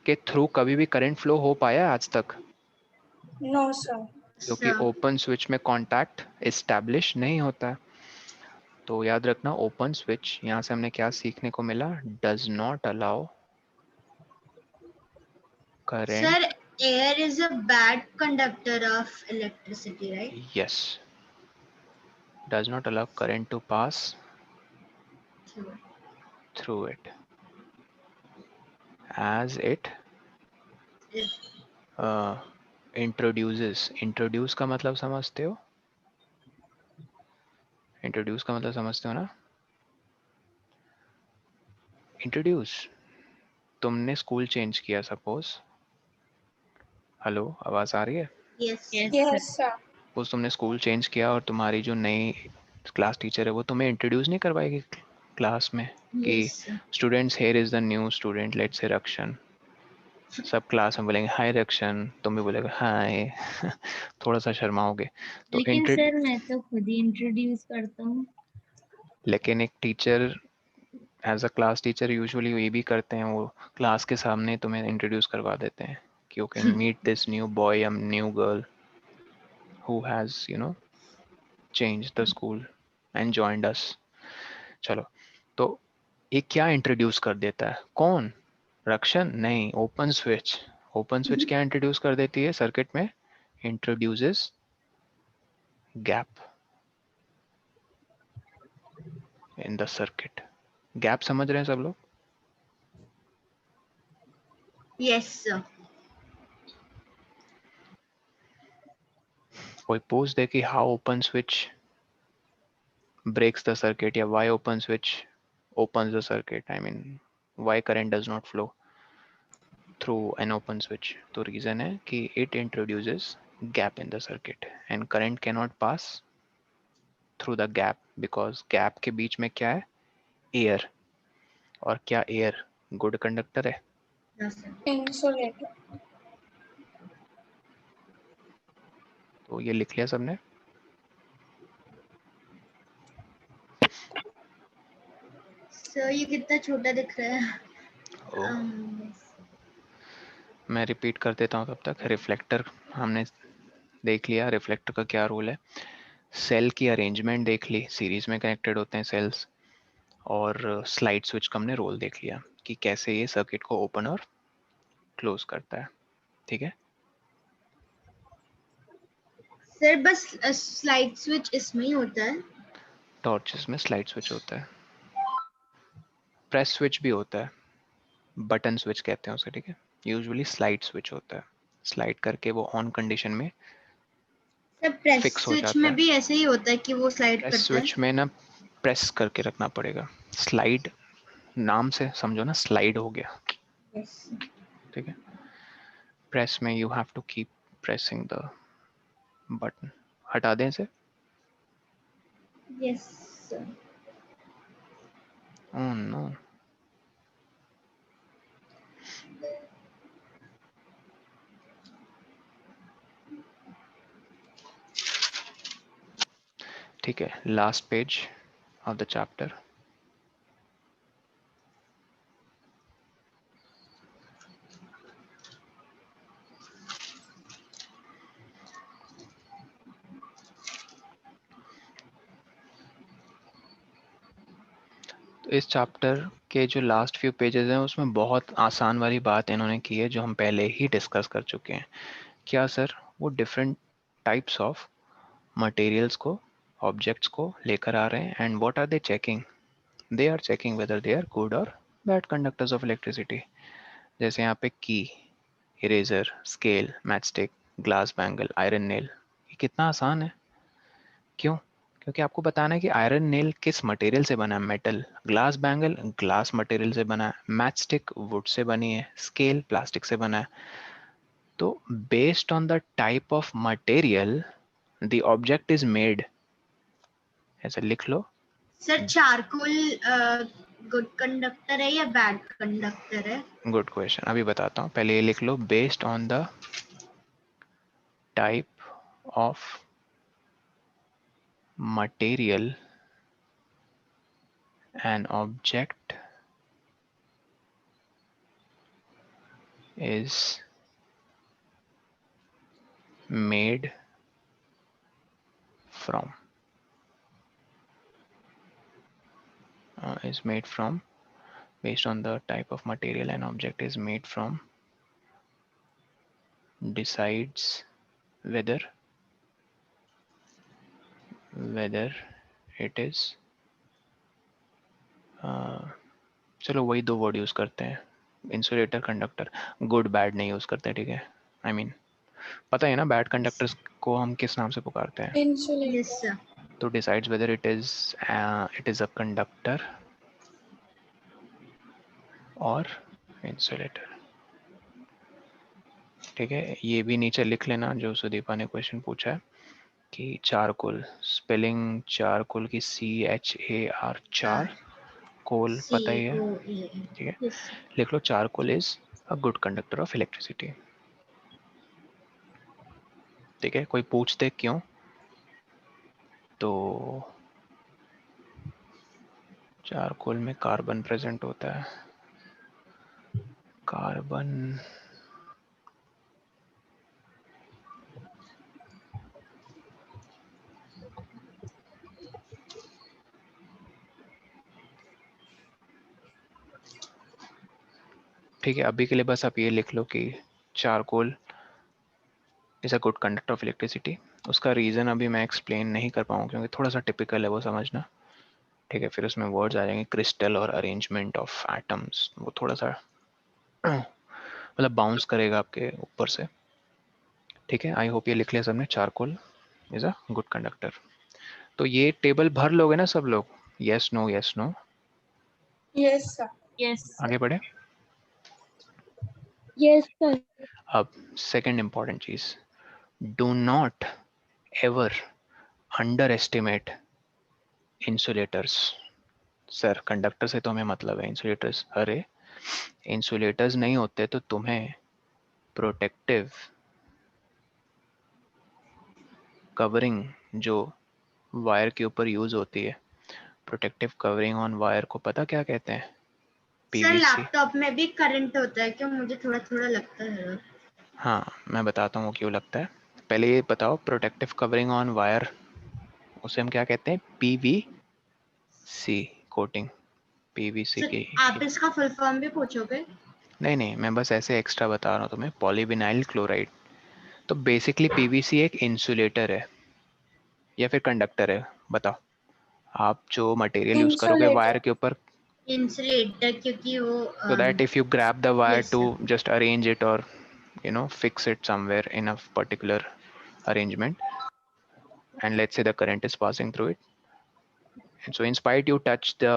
S1: के थ्रू कभी भी करंट फ्लो हो पाया आज तक?
S3: No, sir.
S1: क्योंकि
S2: Sir.
S1: ओपन स्विच में कांटेक्ट एस्टैब्लिश नहीं होता। तो याद रखना, ओपन स्विच, यहाँ से हमने क्या सीखने को मिला? Does not allow
S2: Sir,
S1: current.
S2: air is a bad conductor of electricity, right?
S1: Yes, does not allow current to pass
S2: Sure.
S1: Through it as it introduces। Introduce का मतलब समझते हो? इंट्रोड्यूस का मतलब समझते हो ना? इंट्रोड्यूस, तुमने स्कूल चेंज किया सपोज। हेलो, आवाज आ रही है?
S2: Yes.
S4: yes
S3: Yes, sir.
S1: Suppose तुमने स्कूल चेंज किया और तुम्हारी जो नई क्लास टीचर है वो तुम्हें इंट्रोड्यूस नहीं करवाएगी क्लास में कि
S2: Yes, sir.
S1: Students, here is the new student, let's say रक्षण। सब क्लास में बोलेंगे हाय रक्षण, तुम भी बोलेगे हाय। थोड़ा सा शर्माओगे तो
S4: लेकिन सर मैं तो खुद ही इंट्रोड्यूस करता हूँ।
S1: लेकिन एक teacher as a class teacher usually ये भी करते हैं, वो क्लास के सामने तुम्हें इंट्रोड्यूस करवा देते हैं कि you can meet this new boy, new girl who has change the school and joined us. चलो, तो ये क्या इंट्रोड्यूस कर देता है? कौन? रक्षण? नहीं, ओपन स्विच। ओपन स्विच क्या इंट्रोड्यूस कर देती है सर्किट में? Introduces gap in the circuit. Gap समझ रहे हैं सब लोग?
S2: Yes, sir.
S1: कोई पूछ दे कि how open switch breaks the circuit या why open switch opens the circuit, I mean why current does not flow through an open switch, तो reason है कि it introduces gap in the circuit and current cannot pass through the gap because gap के बीच में क्या है? air। और क्या air good conductor है?
S2: No, sir.
S3: Insulator.
S1: तो ये लिख लिया सबने?
S2: सर ये कितना छोटा दिख रहा है।
S1: ओ, मैं रिपीट कर देता हूँ तब तक। रिफ्लेक्टर हमने देख लिया, रिफ्लेक्टर का क्या रोल है। सेल की अरेंजमेंट देख ली, सीरीज में कनेक्टेड होते हैं सेल्स। और स्लाइड स्विच का हमने रोल देख लिया कि कैसे ये सर्किट को ओपन और क्लोज करता है। ठीक है,
S2: सर बस स्लाइड स्विच इसमें ही होता है।
S1: टॉर्चेस में स्लाइड स्विच होता है, प्रेस स्विच भी होता है, बटन स्विच कहते हैं उसे। ठीक है, यूजुअली स्लाइड स्विच होता है, स्लाइड करके वो ऑन कंडीशन में
S2: सर प्रेस
S1: फिक्स हो
S2: स्विच
S1: जाता
S2: में
S1: है।
S2: भी ऐसे ही होता है कि वो स्लाइड
S1: प्रेस
S2: करता है।
S1: स्विच में ना प्रेस करके रखना पड़ेगा। स्लाइड नाम से समझो ना, स्लाइड हो गया।
S2: यस
S1: ठीक है, प्रेस में you have to keep pressing the button. हटा दें इसे।
S2: Yes sir.
S1: ओह नो, ठीक है, last page of the chapter. तो इस चैप्टर के जो लास्ट फ्यू पेजेस हैं उसमें बहुत आसान वाली बात इन्होंने की है जो हम पहले ही डिस्कस कर चुके हैं। क्या सर? वो डिफरेंट टाइप्स ऑफ मटेरियल्स को, ऑब्जेक्ट्स को लेकर आ रहे हैं, and what are they checking? They are checking whether they are good और बैड कंडक्टर्स ऑफ इलेक्ट्रिसिटी। जैसे यहाँ पे key, eraser, scale, matchstick, glass bangle, iron nail. ये कितना आसान है। क्यों? क्योंकि आपको बताना है कि आयरन नेल किस मटेरियल से बना है, metal. Glass bangle glass material से बना है, मैचस्टिक वुड से बनी है, स्केल प्लास्टिक से बना है। तो based on the type of material the object is made. ऐसे लिख लो।
S2: सर चारकोल गुड कंडक्टर है या बैड कंडक्टर है?
S1: गुड क्वेश्चन, अभी बताता हूँ। पहले ये लिख लो, based on the type of material an object is made from, based on the type of material an object is made from, decides whether it is चलो वही दो वर्ड यूज करते हैं, इंसुलेटर, कंडक्टर। गुड बैड नहीं use करते, ठीक है। I mean पता है ना बैड कंडक्टर्स को हम किस नाम से पुकारते हैं।
S3: इंसुलेटर।
S2: Yes sir.
S1: तो decides whether it is a conductor और इंसुलेटर। ठीक है, ये भी नीचे लिख लेना जो सुदीपा ने क्वेश्चन पूछा है कि चारकोल, स्पेलिंग चारकोल की CHAR, चार, कोल पता ही है।
S2: COA।
S1: ठीक है,
S2: यस।
S1: लिख लो charcoal is a good conductor of electricity. ठीक है, कोई पूछते क्यों तो चारकोल में कार्बन प्रेजेंट होता है। कार्बन ठीक है, अभी के लिए बस आप ये लिख लो कि charcoal is a good conductor of electricity. उसका रीज़न अभी मैं एक्सप्लेन नहीं कर पाऊँ क्योंकि थोड़ा सा टिपिकल है वो समझना। ठीक है, फिर उसमें वर्ड्स आ जाएंगे, क्रिस्टल और अरेंजमेंट ऑफ एटम्स, वो थोड़ा सा मतलब बाउंस करेगा आपके ऊपर से। ठीक है, आई होप ये लिख लिया सबने, charcoal is a good conductor. तो ये टेबल भर लोगे ना सब लोग? Yes no, yes no.
S3: Yes sir.
S4: Yes
S1: आगे बढ़े।
S3: Yes sir.
S1: अब सेकंड इंपॉर्टेंट चीज, do not ever underestimate insulators. Sir conductor से तो हमें मतलब है, इंसुलेटर्स, अरे इंसुलेटर्स नहीं होते तो तुम्हें प्रोटेक्टिव कवरिंग जो वायर के ऊपर यूज होती है प्रोटेक्टिव कवरिंग ऑन वायर को पता क्या कहते हैं?
S2: Sir
S1: PVC.
S2: लैपटॉप में भी करंट होता है क्या? मुझे थोड़ा थोड़ा लगता है।
S1: हाँ, मैं बताता हूँ क्यों लगता है। पहले ये बताओ, प्रोटेक्टिव कवरिंग ऑन वायर उसे हम क्या कहते हैं? पीवीसी कोटिंग, पीवीसी
S2: सर
S1: की।
S2: आप इसका फुल फॉर्म भी पूछोगे?
S1: नहीं, मैं बस ऐसे एक्स्ट्रा बता रहा हूँ तुम्हें। Polyvinyl chloride. तो बेसिकली पीवीसी एक इंसुलेटर है या फिर कंडक्टर है? बताओ। आप जो मटेरियल यूज करोगे वायर के ऊपर,
S2: इंसुलेटर, क्योंकि वो
S1: so that if you grab the wire
S2: yes
S1: to
S2: sir.
S1: just arrange it or fix it somewhere in a particular arrangement, and let's say the current is passing through it, and so in spite you touch the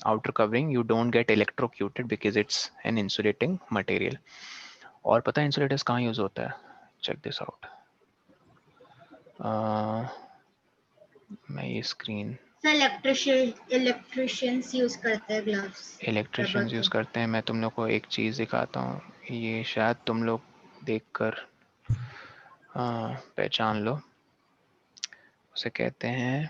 S1: outer covering, you don't get electrocuted because it's an insulating material. और पता है insulators कहाँ use होता है? check this out. मैं ये screen,
S2: sir electricians use करते हैं ग्लव्स,
S1: इलेक्ट्रिशियंस यूज करते हैं। मैं तुम लोग को एक चीज दिखाता हूँ, ये शायद तुम लोग देखकर पहचान लो। उसे कहते हैं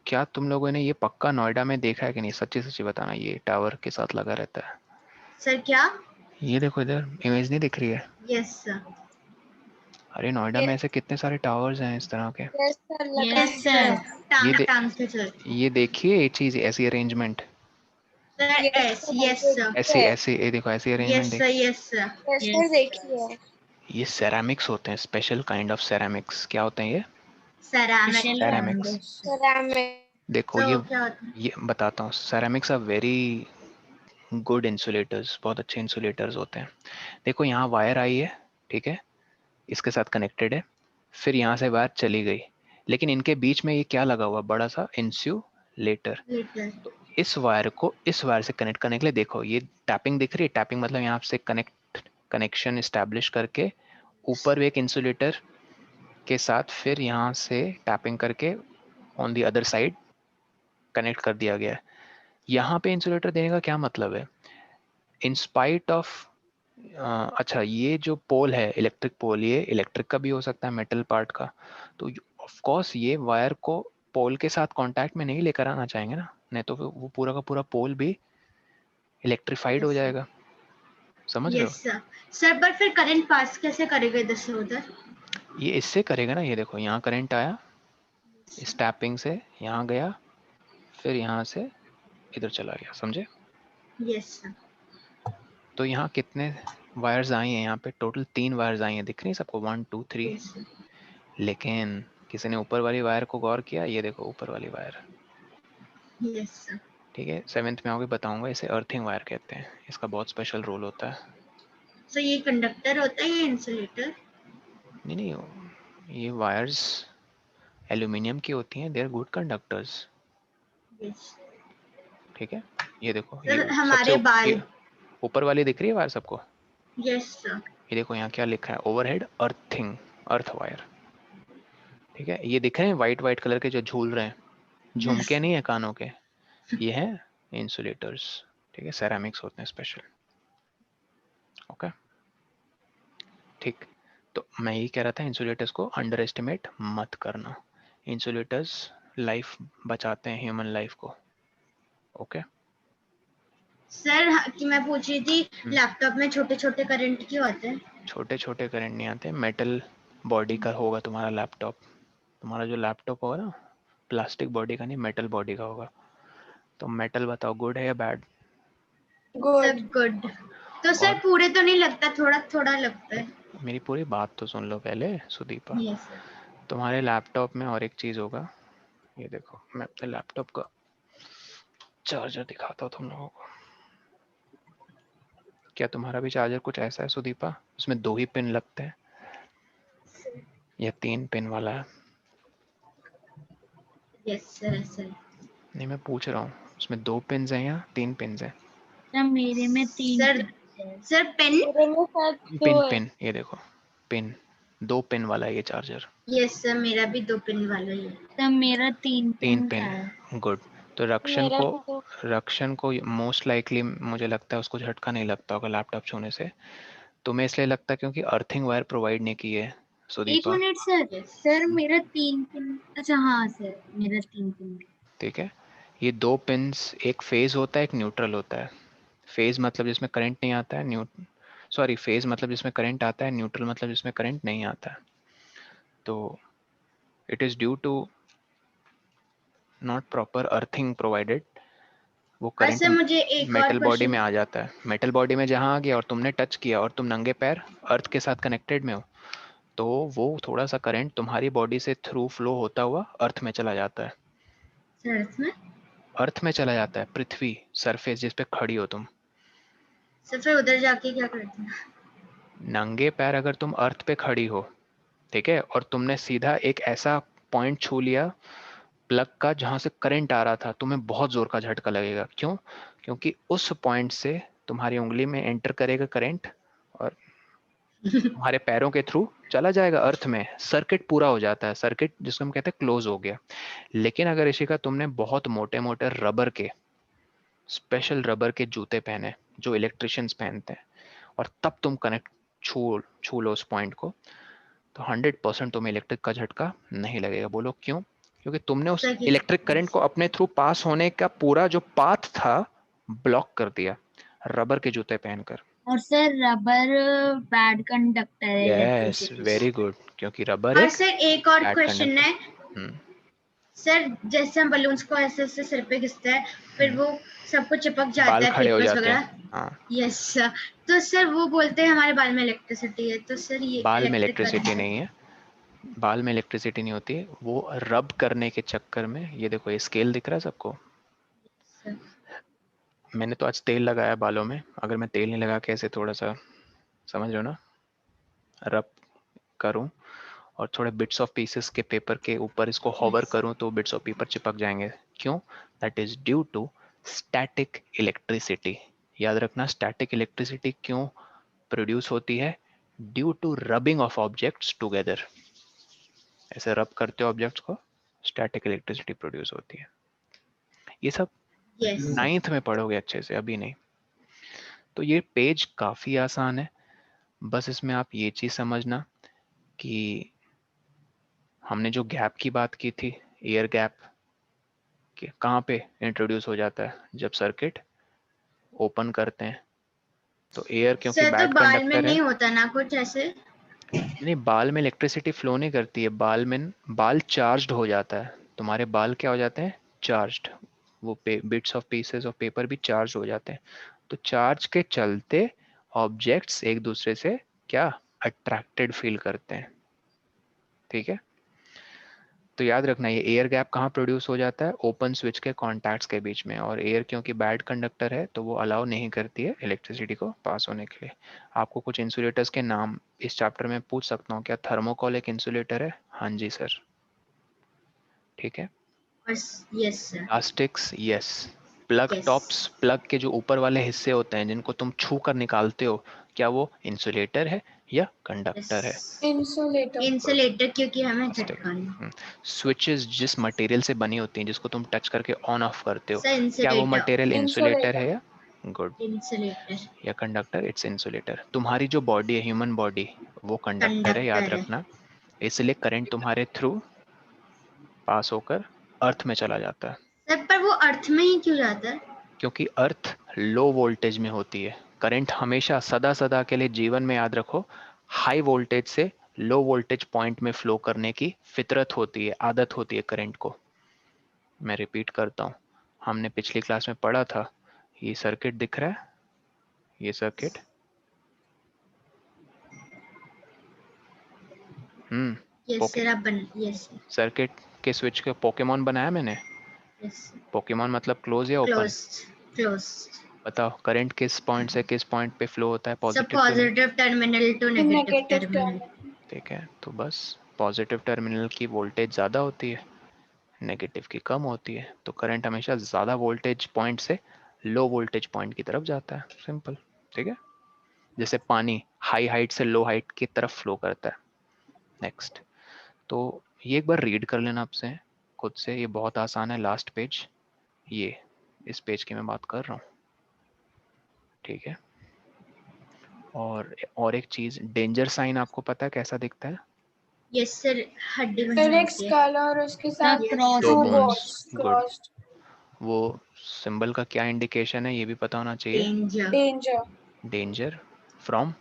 S1: क्या तुम लोगों ने ये पक्का नोएडा में देखा है कि नहीं? सच्ची सच्ची बताना, ये टावर के साथ लगा रहता है।
S2: सर क्या?
S1: ये देखो, इधर इमेज नहीं दिख रही है?
S2: Yes sir.
S1: अरे नोएडा में ऐसे कितने सारे टावर्स हैं इस तरह के।
S4: Yes sir.
S1: ये
S2: टांग टांग से चलते हैं।
S1: ये देखिए ये चीज, ऐसी arrangement,
S2: sir yes yes sir.
S1: ऐसे ऐसे, ये देखो ऐसी अरेंजमेंट
S2: यस सर
S1: देखिए।
S2: Yes sir.
S3: सर देखिए
S1: ये सेरामिक्स होते हैं, स्पेशल काइंड ऑफ सेरामिक्स। क्या होते हैं ये?
S2: सेरामिक।
S1: सेरामिक्स।
S3: सेरामिक
S1: देखो
S2: तो क्या होता है?
S1: ये बताता हूँ। Ceramics are very good insulators, बहुत अच्छे इंसुलेटर्स होते हैं। देखो यहाँ वायर आई है, ठीक है, इसके साथ कनेक्टेड है, फिर यहाँ से वायर चली गई, लेकिन इनके बीच में ये क्या लगा हुआ? बड़ा सा इंसुलेटर।
S2: लीटर।
S1: तो इस वायर को इस वायर से कनेक्ट करने के लिए देखो ये टैपिंग दिख रही है। टैपिंग मतलब यहाँ से कनेक्शन इस्टेब्लिश करके ऊपर एक इंसुलेटर के साथ फिर यहाँ से टैपिंग करके on the other side connect कर दिया गया है। यहाँ पे इंसुलेटर देने का क्या मतलब है? इन स्पाइट ऑफ अच्छा, ये जो पोल है इलेक्ट्रिक पोल, ये इलेक्ट्रिक का भी हो सकता है, मेटल पार्ट का। तो ऑफ कोर्स ये वायर को पोल के साथ कांटेक्ट में नहीं लेकर आना चाहेंगे ना, नहीं तो फिर वो पूरा का पूरा पोल भी इलेक्ट्रिफाइड हो जाएगा। समझ रहे हो?
S2: Yes sir. सर पर फिर करंट पास कैसे करेगा इधर से उधर?
S1: ये इससे करेगा ना, ये देखो यहाँ करंट आया, इस टैपिंग से यहाँ गया, फिर यहाँ से इधर चला गया। समझे?
S2: Yes sir.
S1: तो यहाँ कितने वायर्स आई हैं? यहाँ पे टोटल 3 वायर्स आई हैं, दिख रही है सबको? 1 2 3।
S2: Yes sir.
S1: लेकिन किसी ने ऊपर वाली वायर को गौर किया? ये देखो ऊपर वाली वायर,
S2: यस सर।
S1: ठीक है, 7th में आगे बताऊंगा। इसे अर्थिंग वायर कहते हैं, इसका बहुत स्पेशल रोल होता है।
S2: सर ये कंडक्टर होता है, ये इंसुलेटर?
S1: नहीं, ये वायर्स एल्यूमिनियम की होती हैं, they are good conductors.
S2: Yes
S1: ठीक है, ये देखो ये
S2: सर। हमारे बाल।
S1: ये ऊपर वाली दिख रही है वायर सबको?
S2: Yes sir.
S1: ये देखो यहाँ क्या लिखा है? Overhead earthing, earth wire. ठीक है, ये दिख रहे हैं वाइट वाइट कलर के जो झूल रहे हैं, झुमके नहीं है कानों के, ये हैं इंसुलेटर्स। ठीक है, सेरामिक्स होते हैं स्पेशल। ओके, ठीक। तो मैं यही कह रहा था, इंसुलेटर्स को अंडर एस्टिमेट मत करना। इंसुलेटर्स लाइफ बचाते हैं, ह्यूमन लाइफ को। ओके
S2: सर कि मैं पूछ रही थी, लैपटॉप में छोटे छोटे करंट क्यों आते हैं?
S1: छोटे छोटे करंट नहीं आते, मेटल बॉडी का होगा तुम्हारा लैपटॉप। तुम्हारा जो लैपटॉप होगा ना, प्लास्टिक बॉडी का नहीं, मेटल बॉडी का होगा। तो मेटल बताओ, गुड है या बैड?
S2: Sir good. तो सर
S1: और
S2: पूरे तो नहीं लगता, थोड़ा थोड़ा लगता है।
S1: मेरी पूरी बात तो सुन लो पहले सुदीपा।
S2: Yes sir.
S1: तुम्हारे लैपटॉप में और एक चीज़ होगा, ये देखो मैं अपने लैपटॉप का चार्जर दिखाता हूँ तुम लोगों को। क्या तुम्हारा भी चार्जर कुछ ऐसा है सुदीपा? उसमें 2 ही पिन लगते हैं या 3 पिन वाला है?
S2: Yes sir sir.
S1: नहीं, मैं पूछ रहा हूँ उसमें 2 पिन हैं या 3 पिन हैं?
S4: सर मेरे में 3
S2: सर
S4: है।
S2: Sir pen.
S3: मेरे में शायद
S1: पिन
S3: 2 है।
S1: पिन, ये देखो पिन, 2 पिन वाला है ये चार्जर।
S2: यस सर, मेरा भी 2 पिन वाला ही है।
S4: सर मेरा 3
S1: 3
S4: पिन का
S1: पिन
S4: है।
S1: है, गुड। तो
S3: मेरा भी तो
S1: रक्षण को मोस्ट लाइकली मुझे लगता है उसको झटका नहीं लगता होगा लैपटॉप छूने से। तुम्हें इसलिए लगता है क्योंकि अर्थिंग वायर प्रोवाइड नहीं की है
S4: एक
S1: सुदीपा।
S4: मिनट सर, सर मेरा 3 पिन, अच्छा हाँ सर मेरा 3 पिन।
S1: ठीक है, ये 2 पिन्स, एक फेज होता है एक न्यूट्रल होता है। फेज मतलब जिसमें करंट नहीं आता है, फेज मतलब जिसमें करंट आता है, न्यूट्रल मतलब जिसमें करंट नहीं आता है। तो it is due to not proper earthing provided, वो
S2: और
S1: करंट
S2: सर मुझे एक और
S1: मेटल बॉडी में
S2: क्वेश्चन,
S1: आ जाता है। मेटल बॉडी में जहाँ आ गया और तुमने टच किया और तुम नंगे पैर अर्थ के साथ कनेक्टेड में हो, तो वो थोड़ा सा करंट तुम्हारी बॉडी से थ्रू फ्लो होता हुआ अर्थ में चला जाता है।
S2: सर इसमें
S1: अर्थ में चला जाता है, पृथ्वी सरफेस जिस पे खड़ी हो तुम।
S2: सर फिर उधर जाके क्या करते हैं?
S1: नंगे पैर अगर तुम अर्थ पे खड़ी हो, ठीक है, और तुमने सीधा एक ऐसा पॉइंट छू लिया प्लग का जहां से करंट आ रहा था, तुम्हें बहुत जोर का झटका लगेगा। क्यों? क्योंकि उस पॉइंट से तुम्हारी उंगली में एंटर करेगा करंट और तुम्हारे पैरों के थ्रू चला जाएगा अर्थ में, सर्किट पूरा हो जाता है। सर्किट जिसको हम कहते हैं क्लोज हो गया। लेकिन अगर इशिका तुमने बहुत मोटे मोटे रबर के, स्पेशल रबर के जूते पहने जो इलेक्ट्रिशियंस पहनते हैं, और तब तुम कनेक्ट छू लो उस पॉइंट को, तो 100% तुम्हें इलेक्ट्रिक का झटका नहीं लगेगा। बोलो क्यों? क्योंकि तुमने उस
S2: सर
S1: इलेक्ट्रिक करंट को अपने थ्रू पास होने का पूरा जो पाथ था ब्लॉक कर दिया रबर के जूते पहनकर।
S4: और सर रबर बैड कंडक्टर है
S1: यस,
S4: इलेक्ट्रिसिटी
S1: वेरी
S4: का।
S1: गुड, क्योंकि रबर
S2: और
S1: एक
S2: सर एक और
S1: बैड
S2: क्वेश्चन
S1: कंडक्टर।
S2: है
S1: हम्म
S2: सर, जैसे हम बलून्स को ऐसे ऐसे सिर पे घिसते हैं, फिर
S1: हम्म,
S2: वो सबको चिपक जाता
S1: बाल
S2: है
S1: खड़े हो
S2: पेपर्स
S1: जाते हैं।
S2: वगैरह।
S1: हाँ,
S2: यस सर, तो सर वो बोलते हैं हमारे बाल में इलेक्ट्रिसिटी है, तो सर ये
S1: बाल में
S2: इलेक्ट्रिक करंट
S1: इलेक्ट्रिसिटी
S2: है।
S1: नहीं है। बाल में इलेक्ट्रिसिटी नहीं होती है, वो रब करने के चक्कर में। ये देखो, ये स्केल दिख रहा है सबको?
S2: सर
S1: मैंने तो आज तेल लगाया बालों में, अगर मैं तेल नहीं लगा के ऐसे थोड़ा सा, समझ रहे हो ना, रब करूं और थोड़े बिट्स ऑफ पीसेस के पेपर के ऊपर इसको हॉवर
S2: यस
S1: करूं तो बिट्स ऑफ पेपर चिपक जाएंगे। क्यों? That is due to static electricity. याद रखना, स्टैटिक इलेक्ट्रिसिटी क्यों प्रोड्यूस होती है? Due to rubbing of objects together. ऐसे रब करते हो ऑब्जेक्ट्स को, स्टैटिक इलेक्ट्रिसिटी प्रोड्यूस होती है। ये सब
S2: यस
S1: 9th में पढ़ोगे अच्छे से, अभी नहीं। तो ये पेज काफी आसान है, बस इसमें आप ये चीज समझना कि हमने जो गैप की बात की थी, एयर गैप, कि कहाँ पे इंट्रोड्यूस हो जाता है? जब सर्किट ओपन करते हैं, तो एयर क्योंकि
S2: सर, तो
S1: बैड
S2: बाल में
S1: कंडक्टर है।
S2: नहीं होता ना कुछ ऐसे?
S1: नहीं, बाल में इलेक्ट्रिसिटी फ्लो नहीं करती है। बाल चार्ज्ड हो जाता है। तुम्हारे बाल क्या हो जाते हैं? चार्ज्ड। वो bits of pieces of paper भी चार्ज हो जाते हैं। तो चार्ज के चलते ऑब्जेक्ट्स एक दूसरे से क्या अट्रैक्टेड फील करते हैं। ठीक है, तो याद रखना, ये एयर गैप कहाँ प्रोड्यूस हो जाता है? ओपन स्विच के कॉन्टैक्ट्स के बीच में। और एयर क्योंकि बैड कंडक्टर है तो वो अलाउ नहीं करती है इलेक्ट्रिसिटी को पास होने के लिए। आपको कुछ इंसुलेटर्स के नाम इस चैप्टर में पूछ सकता हूँ क्या? थर्मोकोल एक इंसुलेटर है? हाँ जी सर। ठीक है,
S2: और yes sir,
S1: elastics, yes. Plug
S2: yes
S1: tops, plug के जो ऊपर वाले हिस्से होते हैं जिनको तुम छू कर निकालते हो, क्या वो इंसुलेटर है या
S2: यस,
S1: कंडक्टर है?
S3: इंसुलेटर।
S2: इंसुलेटर, क्योंकि हमें
S1: प्लास्टिक।
S2: झटका नहीं।
S1: स्विचेस जिस मटेरियल से बनी होती हैं जिसको तुम टच करके ऑन ऑफ करते हो,
S2: सर
S1: क्या वो
S2: इंसुलेटर,
S1: मटेरियल इंसुलेटर है
S3: इंसुलेटर।
S1: या गुड
S2: इंसुलेटर
S1: या कंडक्टर? It's insulator. तुम्हारी जो बॉडी है, ह्यूमन बॉडी, वो कंडक्टर है, याद
S2: कंडक्टर है।
S1: रखना। इसलिए करंट तुम्हारे थ्रू पास होकर अर्थ में चला जाता है।
S2: सर पर वो अर्थ में ही क्यों जाता है?
S1: क्योंकि अर्थ लो वोल्टेज में होती है। करंट हमेशा सदा सदा के लिए जीवन में, याद रखो, हाई वोल्टेज से लो वोल्टेज पॉइंट में फ्लो करने की फितरत होती है, आदत होती है करंट को। मैं रिपीट करता हूँ, हमने पिछली क्लास में पढ़ा था। ये सर्किट दिख रहा है, ये सर्किट,
S2: यस
S1: पोके
S2: सर, आप बन, यस
S1: सर्किट के स्विच के पोकेमॉन बनाया मैंने।
S2: यस,
S1: पोकेमॉन मतलब क्लोज या ओपन?
S2: Closed, closed.
S1: बताओ, करंट किस पॉइंट से किस पॉइंट पे फ्लो होता है?
S2: सब
S1: positive to
S2: positive terminal to negative
S3: negative
S2: terminal.
S3: Terminal.
S1: ठीक है, तो बस पॉजिटिव टर्मिनल की वोल्टेज ज़्यादा होती है, नेगेटिव की कम होती है। तो करंट हमेशा ज़्यादा वोल्टेज पॉइंट से लो वोल्टेज पॉइंट की तरफ जाता है, सिंपल। ठीक है, जैसे पानी हाई हाइट से लो हाइट की तरफ फ्लो करता है। नेक्स्ट, तो ये एक बार रीड कर लेना आपसे खुद से, ये बहुत आसान है। लास्ट पेज, ये इस पेज की मैं बात कर रहा हूँ, ठीक है। और एक चीज, डेंजर साइन आपको पता है कैसा दिखता है?
S2: यस सर, हड्डी बनी
S3: सर एक
S2: होती है।
S3: स्कल और उसके साथ
S2: Yes,
S4: क्रॉस
S1: दो
S3: two
S2: sir.
S1: Bones,
S3: bones
S1: good.
S3: Crossed.
S1: वो सिंबल का क्या इंडिकेशन है ये भी पता होना चाहिए।
S2: Danger.
S3: Danger,
S1: danger from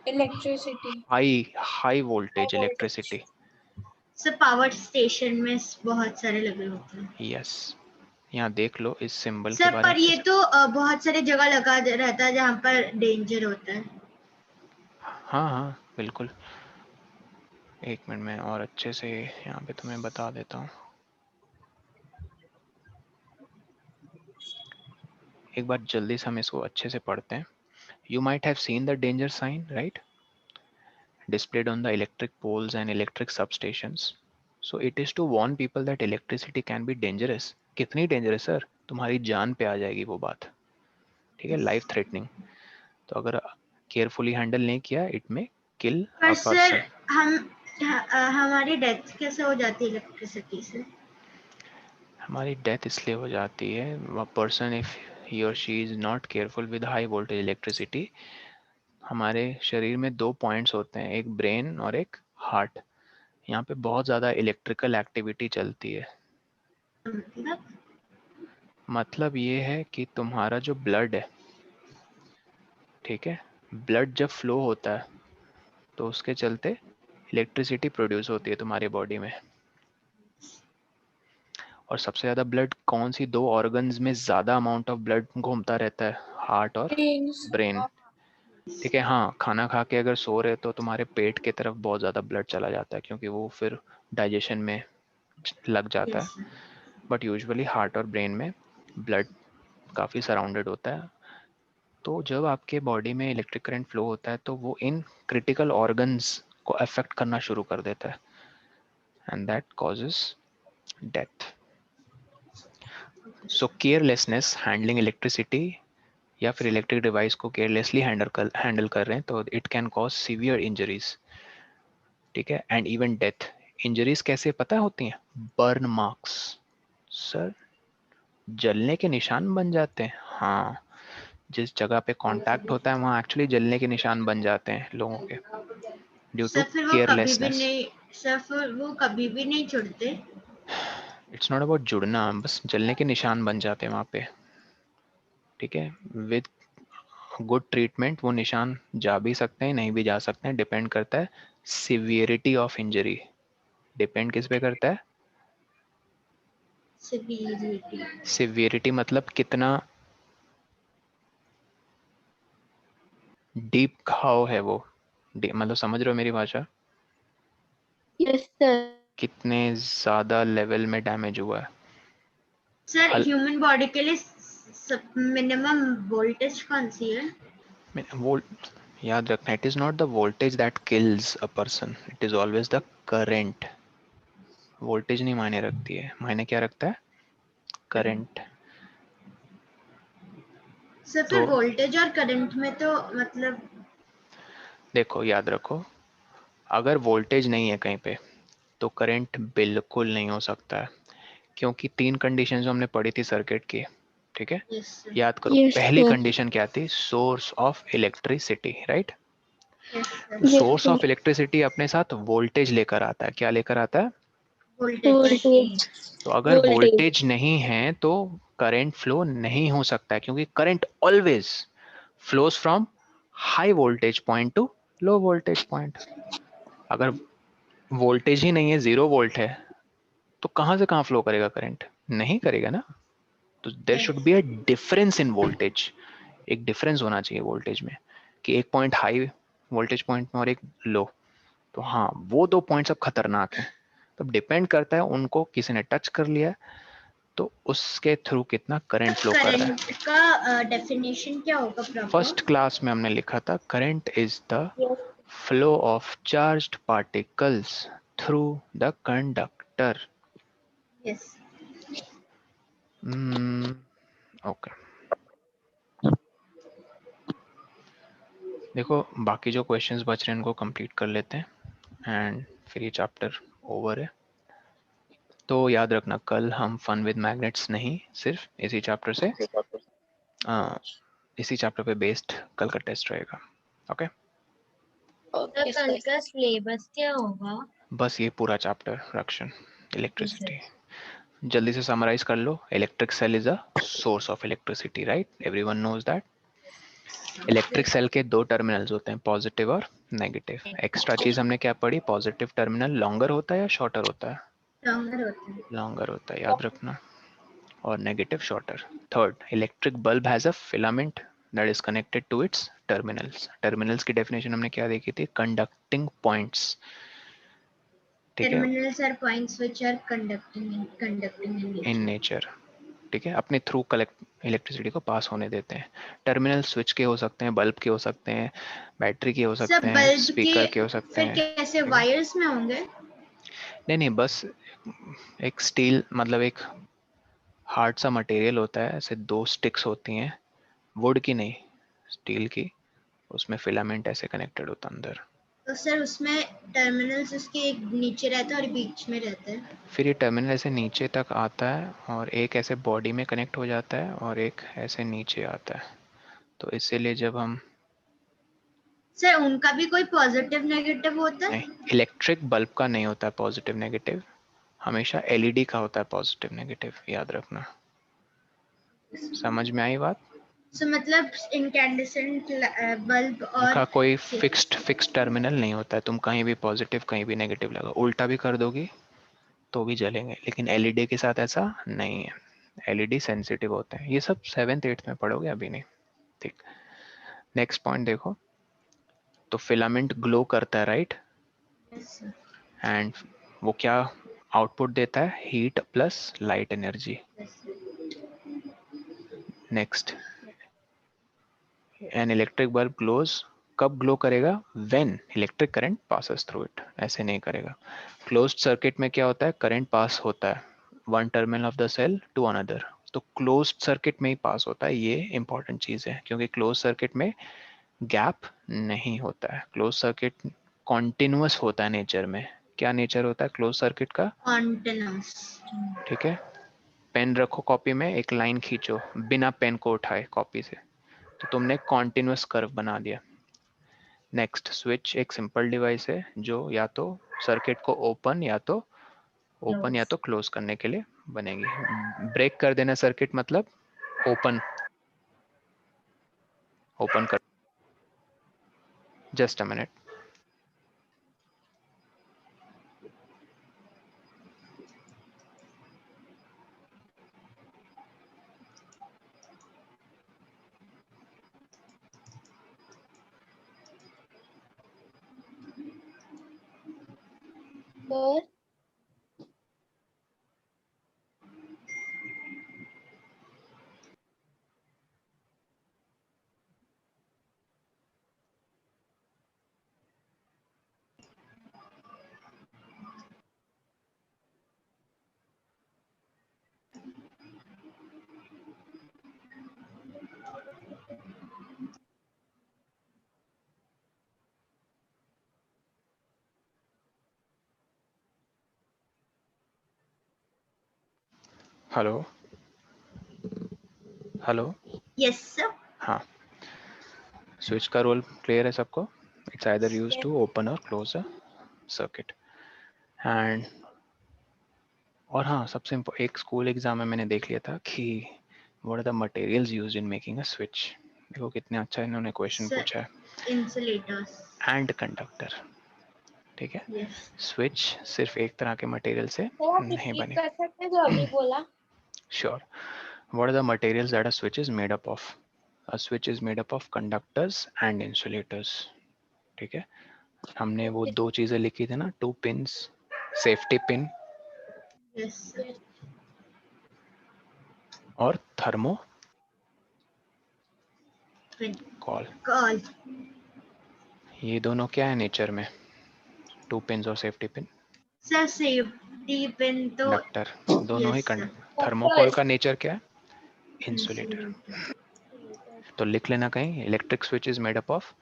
S3: electricity,
S1: high voltage
S3: high voltage.
S1: Electricity.
S2: Sir power station में बहुत सारे लगे होते हैं।
S1: यस, यहाँ देख लो इस सिंबल के
S2: सर
S1: बारे
S2: पर
S1: में
S2: ये तो बहुत सारे जगह लगा रहता है जहाँ पर डेंजर होता है।
S1: हाँ हाँ बिल्कुल। एक मिनट में और अच्छे से यहाँ पे तुम्हें बता देता हूँ। एक बार जल्दी से हम इसको अच्छे से पढ़ते हैं। You might have seen the danger sign, right? Displayed on the electric poles and electric substations. So it is to warn people that electricity can be dangerous. कितनी dangerous सर? तुम्हारी जान पे आ जाएगी वो बात, ठीक है, लाइफ थ्रेटनिंग। तो अगर केयरफुली हैंडल नहीं किया, इट में किल अ
S2: पर सर
S1: पर्सन।
S2: हमारी डेथ कैसे हो जाती है इलेक्ट्रिसिटी से?
S1: हमारी डेथ इसलिए हो जाती है, a person if he or she is not careful with high voltage electricity, हमारे शरीर में दो पॉइंट्स होते हैं, एक ब्रेन और एक हार्ट। यहाँ पे बहुत ज़्यादा इलेक्ट्रिकल एक्टिविटी चलती है। मतलब ये है कि तुम्हारा जो ब्लड है, ठीक है, ब्लड जब फ्लो होता है तो उसके चलते इलेक्ट्रिसिटी प्रोड्यूस होती है तुम्हारी बॉडी में। और सबसे ज़्यादा ब्लड कौन सी दो ऑर्गन्स में ज़्यादा अमाउंट ऑफ ब्लड घूमता रहता है? हार्ट और
S3: ब्रेन्स।
S1: ब्रेन, ठीक है। हाँ, खाना खा के अगर सो रहे तो तुम्हारे पेट की तरफ बहुत ज़्यादा ब्लड चला जाता है क्योंकि वो फिर डाइजेशन में लग जाता है।
S2: Yes sir.
S1: But usually heart और ब्रेन में ब्लड काफ़ी सराउंडेड होता है। तो जब आपके बॉडी में इलेक्ट्रिक करंट फ्लो होता है तो वो इन क्रिटिकल ऑर्गन्स को अफेक्ट करना शुरू कर देता है, and that causes death. So carelessness handling electricity, या फिर इलेक्ट्रिक डिवाइस को केयरलेसली हैंडल कर रहे हैं तो it can cause severe injuries, ठीक है, एंड इवन डेथ। इंजरीज कैसे पता होती हैं? Burn marks. सर जलने के निशान बन जाते हैं, हाँ, जिस जगह पे कांटेक्ट होता है वहाँ एक्चुअली जलने के निशान बन जाते हैं लोगों के, ड्यू टू
S2: सर फिर वो कभी भी
S1: केयरलेसनेस।
S2: नहीं, सर फिर वो कभी भी नहीं छुड़ते।
S1: इट्स नॉट अबाउट जुड़ना, बस जलने के निशान बन जाते हैं वहाँ पे, ठीक है। विद गुड ट्रीटमेंट वो निशान जा भी सकते हैं, नहीं भी जा सकते हैं, डिपेंड करता है सिवियरिटी ऑफ इंजरी। डिपेंड किस पे करता है?
S2: सिवियरिटी।
S1: सिवियरिटी मतलब कितना डीप घाव है वो, मतलब समझ रहे हो मेरी भाषा?
S4: Yes sir.
S1: कितने ज़्यादा लेवल में डैमेज हुआ है।
S2: सर ह्यूमन बॉडी के लिए मिनिमम वोल्टेज कौन सी है?
S1: वोल्ट याद रखना, it is not the voltage that kills a person, it is always the current. Voltage नहीं मायने रखती है, मायने क्या रखता है? करंट।
S2: सर फिर
S1: तो
S2: वोल्टेज और करंट में तो मतलब
S1: देखो, याद रखो, अगर वोल्टेज नहीं है कहीं पे तो करंट बिल्कुल नहीं हो सकता है, क्योंकि तीन कंडीशन जो हमने पढ़ी थी सर्किट की, ठीक है,
S2: यस सर।
S1: याद करो।
S4: यस
S1: पहली
S4: सर।
S1: कंडीशन क्या थी? Source of electricity, right.
S2: Yes
S1: तो
S2: सर।
S1: सोर्स ऑफ इलेक्ट्रिसिटी अपने साथ वोल्टेज लेकर आता है। क्या लेकर आता है?
S2: वोल्टेज।
S4: वोल्टेज।
S1: तो अगर
S4: वोल्टेज।
S1: वोल्टेज नहीं है तो करंट फ्लो नहीं हो सकता है, क्योंकि current always flows from high voltage point to low voltage point. अगर वोल्टेज ही नहीं है, 0 वोल्ट है, तो कहां से कहां फ्लो करेगा करंट? नहीं करेगा ना। तो there should be a difference in voltage. एक डिफरेंस होना चाहिए वोल्टेज में, कि एक पॉइंट हाई वोल्टेज पॉइंट में और एक लो। तो हाँ, वो दो पॉइंट्स अब खतरनाक हैं। तो डिपेंड करता है, उनको किसी ने टच कर लिया तो उसके थ्रू कितना करंट फ्लो कर रहा है।
S2: करंट का डेफिनेशन क्या होगा
S1: फर्स्ट
S2: प्रॉपर?
S1: क्लास में हमने लिखा था, current is the flow of charged particles through the conductor.
S2: Yes.
S1: Okay, देखो बाकी जो क्वेश्चंस बच रहे हैं उनको कंप्लीट कर लेते हैं, एंड फिर ये चैप्टर ओवर है। तो याद रखना कल हम फन विद मैग्नेट्स नहीं, सिर्फ इसी चैप्टर से इसी चैप्टर पे बेस्ड कल का टेस्ट रहेगा। ओके,
S4: तो कल का सिलेबस क्या होगा?
S1: बस ये पूरा चैप्टर रक्षण इलेक्ट्रिसिटी।
S4: सर
S1: जल्दी से समराइज कर लो। Electric cell is a source of electricity, right? Everyone knows that. Electric cell के दो टर्मिनल्स होते हैं, पॉजिटिव और नेगेटिव। एक्स्ट्रा चीज हमने क्या पढ़ी? पॉजिटिव टर्मिनल लॉन्गर होता है या शॉर्टर होता है?
S2: लॉन्गर होता है।
S1: लॉन्गर होता है, याद रखना, और negative shorter. Third, electric bulb has a filament that is connected to its terminals. Terminals की डेफिनेशन हमने क्या देखी थी? कंडक्टिंग पॉइंट्स, ठीक है,
S2: Terminals are points which are conducting in
S1: in
S2: nature.
S1: Nature, ठीक है, अपने थ्रू इलेक्ट्रिसिटी को पास होने देते हैं। टर्मिनल स्विच के हो सकते हैं, बल्ब के हो सकते हैं, बैटरी के हो
S2: सब
S1: सकते हैं,
S2: बल्ब
S1: स्पीकर के
S2: के
S1: हो सकते
S2: फिर
S1: हैं।
S2: कैसे वायर्स में होंगे?
S1: नहीं नहीं, बस एक स्टील, मतलब एक हार्ड सा मटेरियल होता है, ऐसे दो स्टिक्स होती हैं, वुड की नहीं, स्टील की, उसमें फिलामेंट ऐसे कनेक्टेड होता है अंदर।
S2: तो सर उसमें टर्मिनल्स उसके एक नीचे रहता है और बीच में रहता है।
S1: फिर ये टर्मिनल ऐसे नीचे तक आता है और एक ऐसे बॉडी में कनेक्ट हो जाता है और एक ऐसे नीचे आता है। तो इसीलिए जब हम,
S2: सर उनका भी कोई पॉजिटिव नेगेटिव होता
S1: नहीं,
S2: है?
S1: इलेक्ट्रिक बल्ब का नहीं होता है पॉजिटिव नेगेटिव, हमेशा एलईडी का होता है पॉजिटिव नेगेटिव, याद रखना। समझ में आई बात?
S2: सो मतलब इनकैंडेसेंट बल्ब और
S1: उनका कोई फिक्स्ड टर्मिनल नहीं होता है, तुम कहीं भी पॉजिटिव कहीं भी नेगेटिव लगाओ, उल्टा भी कर दोगी तो भी जलेंगे, लेकिन एलईडी के साथ ऐसा नहीं है। एलईडी सेंसिटिव होते हैं, ये सब 7th 8th में पढ़ोगे, अभी नहीं, ठीक। नेक्स्ट पॉइंट देखो, तो फिलामेंट ग्लो करता है, राइट? एंड वो क्या आउटपुट देता है? Heat plus light energy. Next, an electric bulb glows, कब ग्लो करेगा? When electric current passes through it, ऐसे नहीं करेगा। क्लोज्ड सर्किट में क्या होता है? करंट पास होता है one terminal of the cell to another, तो क्लोज्ड सर्किट में ही पास होता है। ये इंपॉर्टेंट चीज है, क्योंकि क्लोज सर्किट में गैप नहीं होता है। क्लोज सर्किट कॉन्टिन्यूअस होता है नेचर में। क्या नेचर होता है क्लोज सर्किट का?
S2: कॉन्टिन्यूस।
S1: ठीक है, पेन रखो कॉपी में, एक लाइन खींचो बिना पेन को उठाए कॉपी से, तो तुमने कॉन्टिन्यूस कर्व बना दिया। नेक्स्ट, स्विच एक सिंपल डिवाइस है जो या तो सर्किट को ओपन या तो क्लोज करने के लिए बनेगी। ब्रेक कर देना सर्किट मतलब ओपन कर। Just a minute.
S3: Sir
S1: hello hello,
S2: yes sir.
S1: हाँ, स्विच का रोल क्लियर है सबको? It's either use to open और क्लोज अ सर्किट। एंड और हाँ, सबसे एक स्कूल एग्जाम में मैंने देख लिया था कि what are the materials used in making a switch. देखो कितने अच्छा इन्होंने क्वेश्चन
S2: सर
S1: पूछा है।
S2: इंसुलेटर्स।
S1: एंड कंडक्टर, ठीक है।
S2: यस।
S1: स्विच सिर्फ एक तरह के मटेरियल से
S3: सर आप
S1: नहीं
S3: रिपीट
S1: बने।
S3: कर सकते हैं जो अभी बोला?
S1: Sure. What are the materials that a switch is made up of? A switch is made up of conductors and insulators, ठीक है। हमने वो दो चीजें लिखी थी ना, 2 pins, safety pin
S2: yes sir.
S1: और थर्मो
S2: कॉल।
S1: कॉल। ये दोनों क्या है नेचर में? 2 पिंस और safety pin,
S2: sir safety pin तो
S1: कंडक्टर, दोनों ही
S2: यस सर।
S1: थर्मोकोल का नेचर क्या है? इंसुलेटर।
S2: इंसुलेटर।
S1: तो लिख लेना कहीं, electric switch is made up of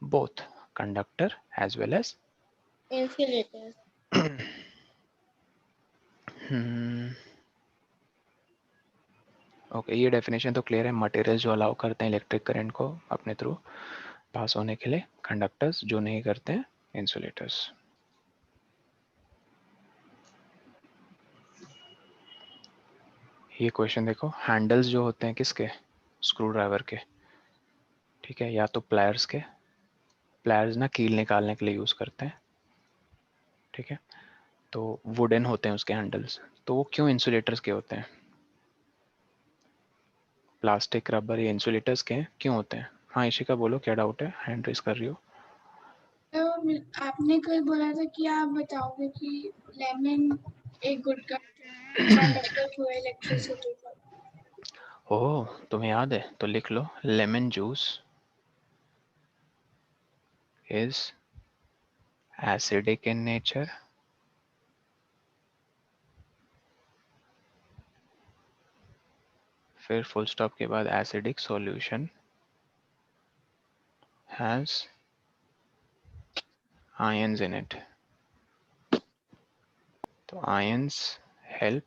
S1: both conductor as well as.
S3: Insulator.
S1: Okay, ये डेफिनेशन तो क्लियर है। मटेरियल जो अलाउ करते हैं इलेक्ट्रिक करंट को अपने थ्रू पास होने के लिए, कंडक्टर्स, जो नहीं करते हैं इंसुलेटर्स। ये क्वेश्चन देखो, हैंडल्स जो होते हैं किसके, स्क्रू ड्राइवर के, ठीक है, या तो प्लायर्स के। प्लायर्स ना कील निकालने के लिए यूज करते हैं, ठीक है, तो वुडन होते हैं उसके हैंडल्स। तो वो क्यों इंसुलेटर्स के होते हैं? प्लास्टिक, रबर, ये इंसुलेटर्स के क्यों होते हैं? हाँ इशिका बोलो, क्या डाउट है, हैंड रेस कर रही हो।
S3: तो आपने कल बोला था कि आप बताओगे कि लेमन एक गुड कंडक्टर क्यों है इलेक्ट्रिसिटी का।
S1: ओह, तुम्हें याद है तो लिख लो, lemon juice is acidic in nature फिर फुल स्टॉप के बाद acidic solution has ions in it. तो ions help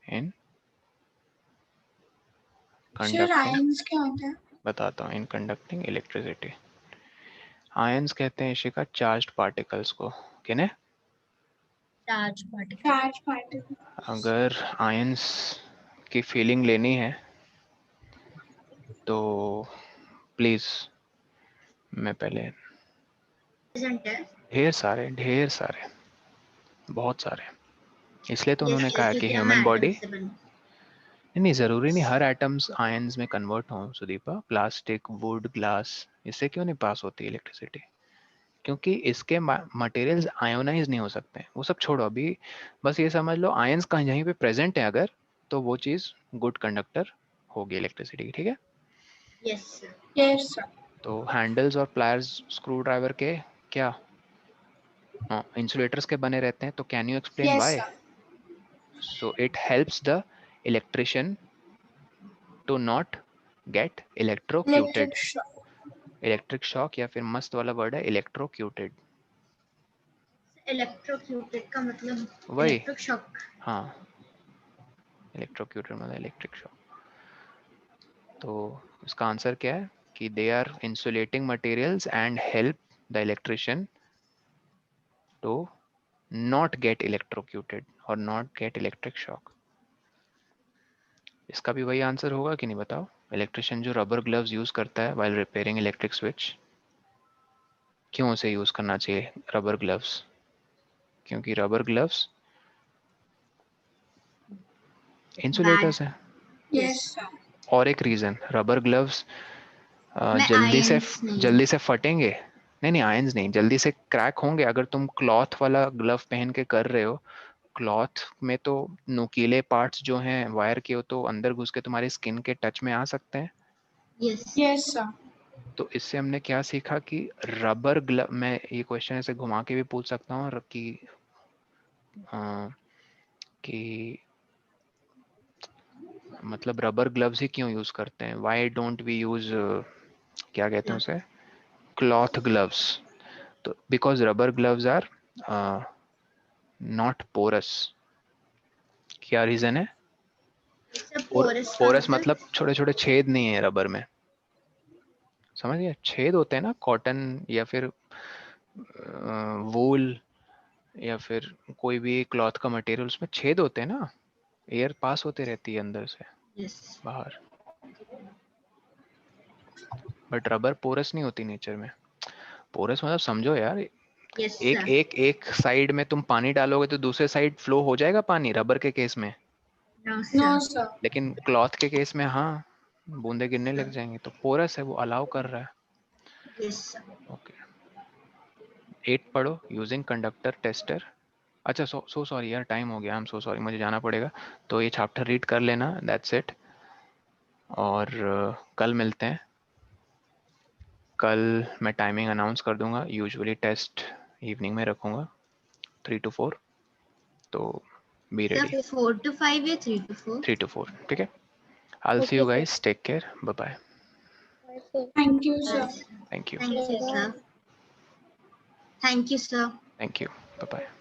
S1: in
S3: sir
S1: conducting,
S3: ions क्या होता है?
S1: बताता हूँ, इन कंडक्टिंग इलेक्ट्रिसिटी। आयंस कहते हैं इशिका चार्ज्ड पार्टिकल्स को, किन्हें?
S4: Charge particle.
S3: Charge particle.
S1: अगर आयंस की फीलिंग लेनी है तो प्लीज, मैं पहले,
S2: प्रेजेंट है।
S1: ढेर सारे बहुत सारे, इसलिए तो
S2: यस
S1: उन्होंने
S2: यस,
S1: कहा कि
S2: क्योंकि हम
S1: ह्यूमन बॉडी,
S2: एटम से बने।
S1: नहीं ज़रूरी नहीं हर एटम्स आयंस में कन्वर्ट हों सुदीपा। प्लास्टिक, वुड, ग्लास, इससे क्यों नहीं पास होती इलेक्ट्रिसिटी? क्योंकि इसके मटेरियल्स आयोनाइज नहीं हो सकते। वो सब छोड़ो अभी, बस ये समझ लो आयंस कहीं यहीं पे प्रेजेंट है अगर, तो वो चीज़ गुड कंडक्टर होगी इलेक्ट्रिसिटी की, ठीक है।
S2: Yes sir.
S3: Yes sir.
S1: तो हैंडल्स और प्लायर्स स्क्रू ड्राइवर के क्या इंसुलेटर्स के बने रहते हैं। तो can you explain
S3: yes
S1: why?
S3: Sir.
S1: So it helps the electrician to not get electrocuted.
S3: Electric shock.
S1: Electric shock, या फिर मस्त वाला वर्ड है इलेक्ट्रोक्यूटेड।
S2: इलेक्ट्रोक्यूटेड का मतलब
S1: वही,
S2: इलेक्ट्रिक शॉक।
S1: हाँ, इलेक्ट्रोक्यूटेड मतलब इलेक्ट्रिक शॉक। तो इसका आंसर क्या है कि they are insulating materials and help the electrician to not get electrocuted और नॉट गेट इलेक्ट्रिक शॉक। इसका भी वही आंसर होगा कि नहीं बताओ? इलेक्ट्रिशियन जो रबर ग्लव्स यूज करता है व्हाइल रिपेयरिंग इलेक्ट्रिक स्विच, क्यों उसे यूज करना चाहिए रबर ग्लव्स? क्योंकि रबर ग्लव्स
S2: बैड।
S1: इंसुलेटर्स हैं।
S3: Yes sir.
S1: और एक रीजन, रबर ग्लव्स
S2: मैं
S1: जल्दी से
S2: आयंस नहीं।
S1: फटेंगे, नहीं आयंस नहीं, जल्दी से क्रैक होंगे अगर तुम क्लॉथ वाला ग्लव पहन के कर रहे हो। क्लॉथ में तो नुकीले पार्ट्स जो हैं वायर के, वो तो अंदर घुस के तुम्हारी स्किन के टच में आ सकते हैं।
S2: Yes
S3: yes sir.
S1: तो इससे हमने क्या सीखा कि रबर ग्लव, मैं ये क्वेश्चन ऐसे घुमा के भी पूछ सकता हूँ कि मतलब रबर ग्लव्स ही क्यों यूज करते हैं, व्हाई डोंट वी यूज, क्या कहते हैं उसे, क्लॉथ ग्लव्स? तो because rubber gloves are not porous. क्या रीजन है?
S2: सर, पोरस का
S1: पोरस
S2: मतलब
S1: मतलब छोटे छोटे छेद नहीं है रबर में, समझ गए? छेद होते हैं ना कॉटन या फिर वूल या फिर कोई भी क्लॉथ का मटेरियल, उसमें छेद होते हैं ना, एयर पास होते रहती है अंदर से
S2: यस।
S1: बाहर। बट रबर पोरस नहीं होती नेचर में। पोरस मतलब समझो यार,
S2: यस
S1: एक
S2: सर।
S1: एक एक साइड में तुम पानी डालोगे तो दूसरे साइड फ्लो हो जाएगा पानी, रबर के केस में।
S2: No
S3: no
S2: sir.
S3: सर।
S1: लेकिन क्लॉथ के केस में हाँ, बूंदे गिरने लग जाएंगे। तो पोरस है, वो अलाउ कर रहा है।
S2: Yes sir.
S1: ओके, 8 पढ़ो, यूजिंग कंडक्टर टेस्टर। अच्छा, सो सॉरी यार, टाइम हो गया, आई एम सो सॉरी, मुझे जाना पड़ेगा। तो ये चैप्टर रीड कर लेना, दैट्स इट। और कल मिलते हैं। कल मैं टाइमिंग अनाउंस कर दूंगा, यूजुअली टेस्ट इवनिंग में रखूंगा 3 to 4, तो बी रेडी।
S2: सर 4 to 5 या 3 to 4?
S1: 3 to 4, ठीक है। I'll see
S3: okay
S1: you
S3: sir.
S1: guys, take care, bye bye,
S3: thank you sir.
S1: thank you,
S2: thank you sir. Thank you sir.
S1: thank you, bye bye.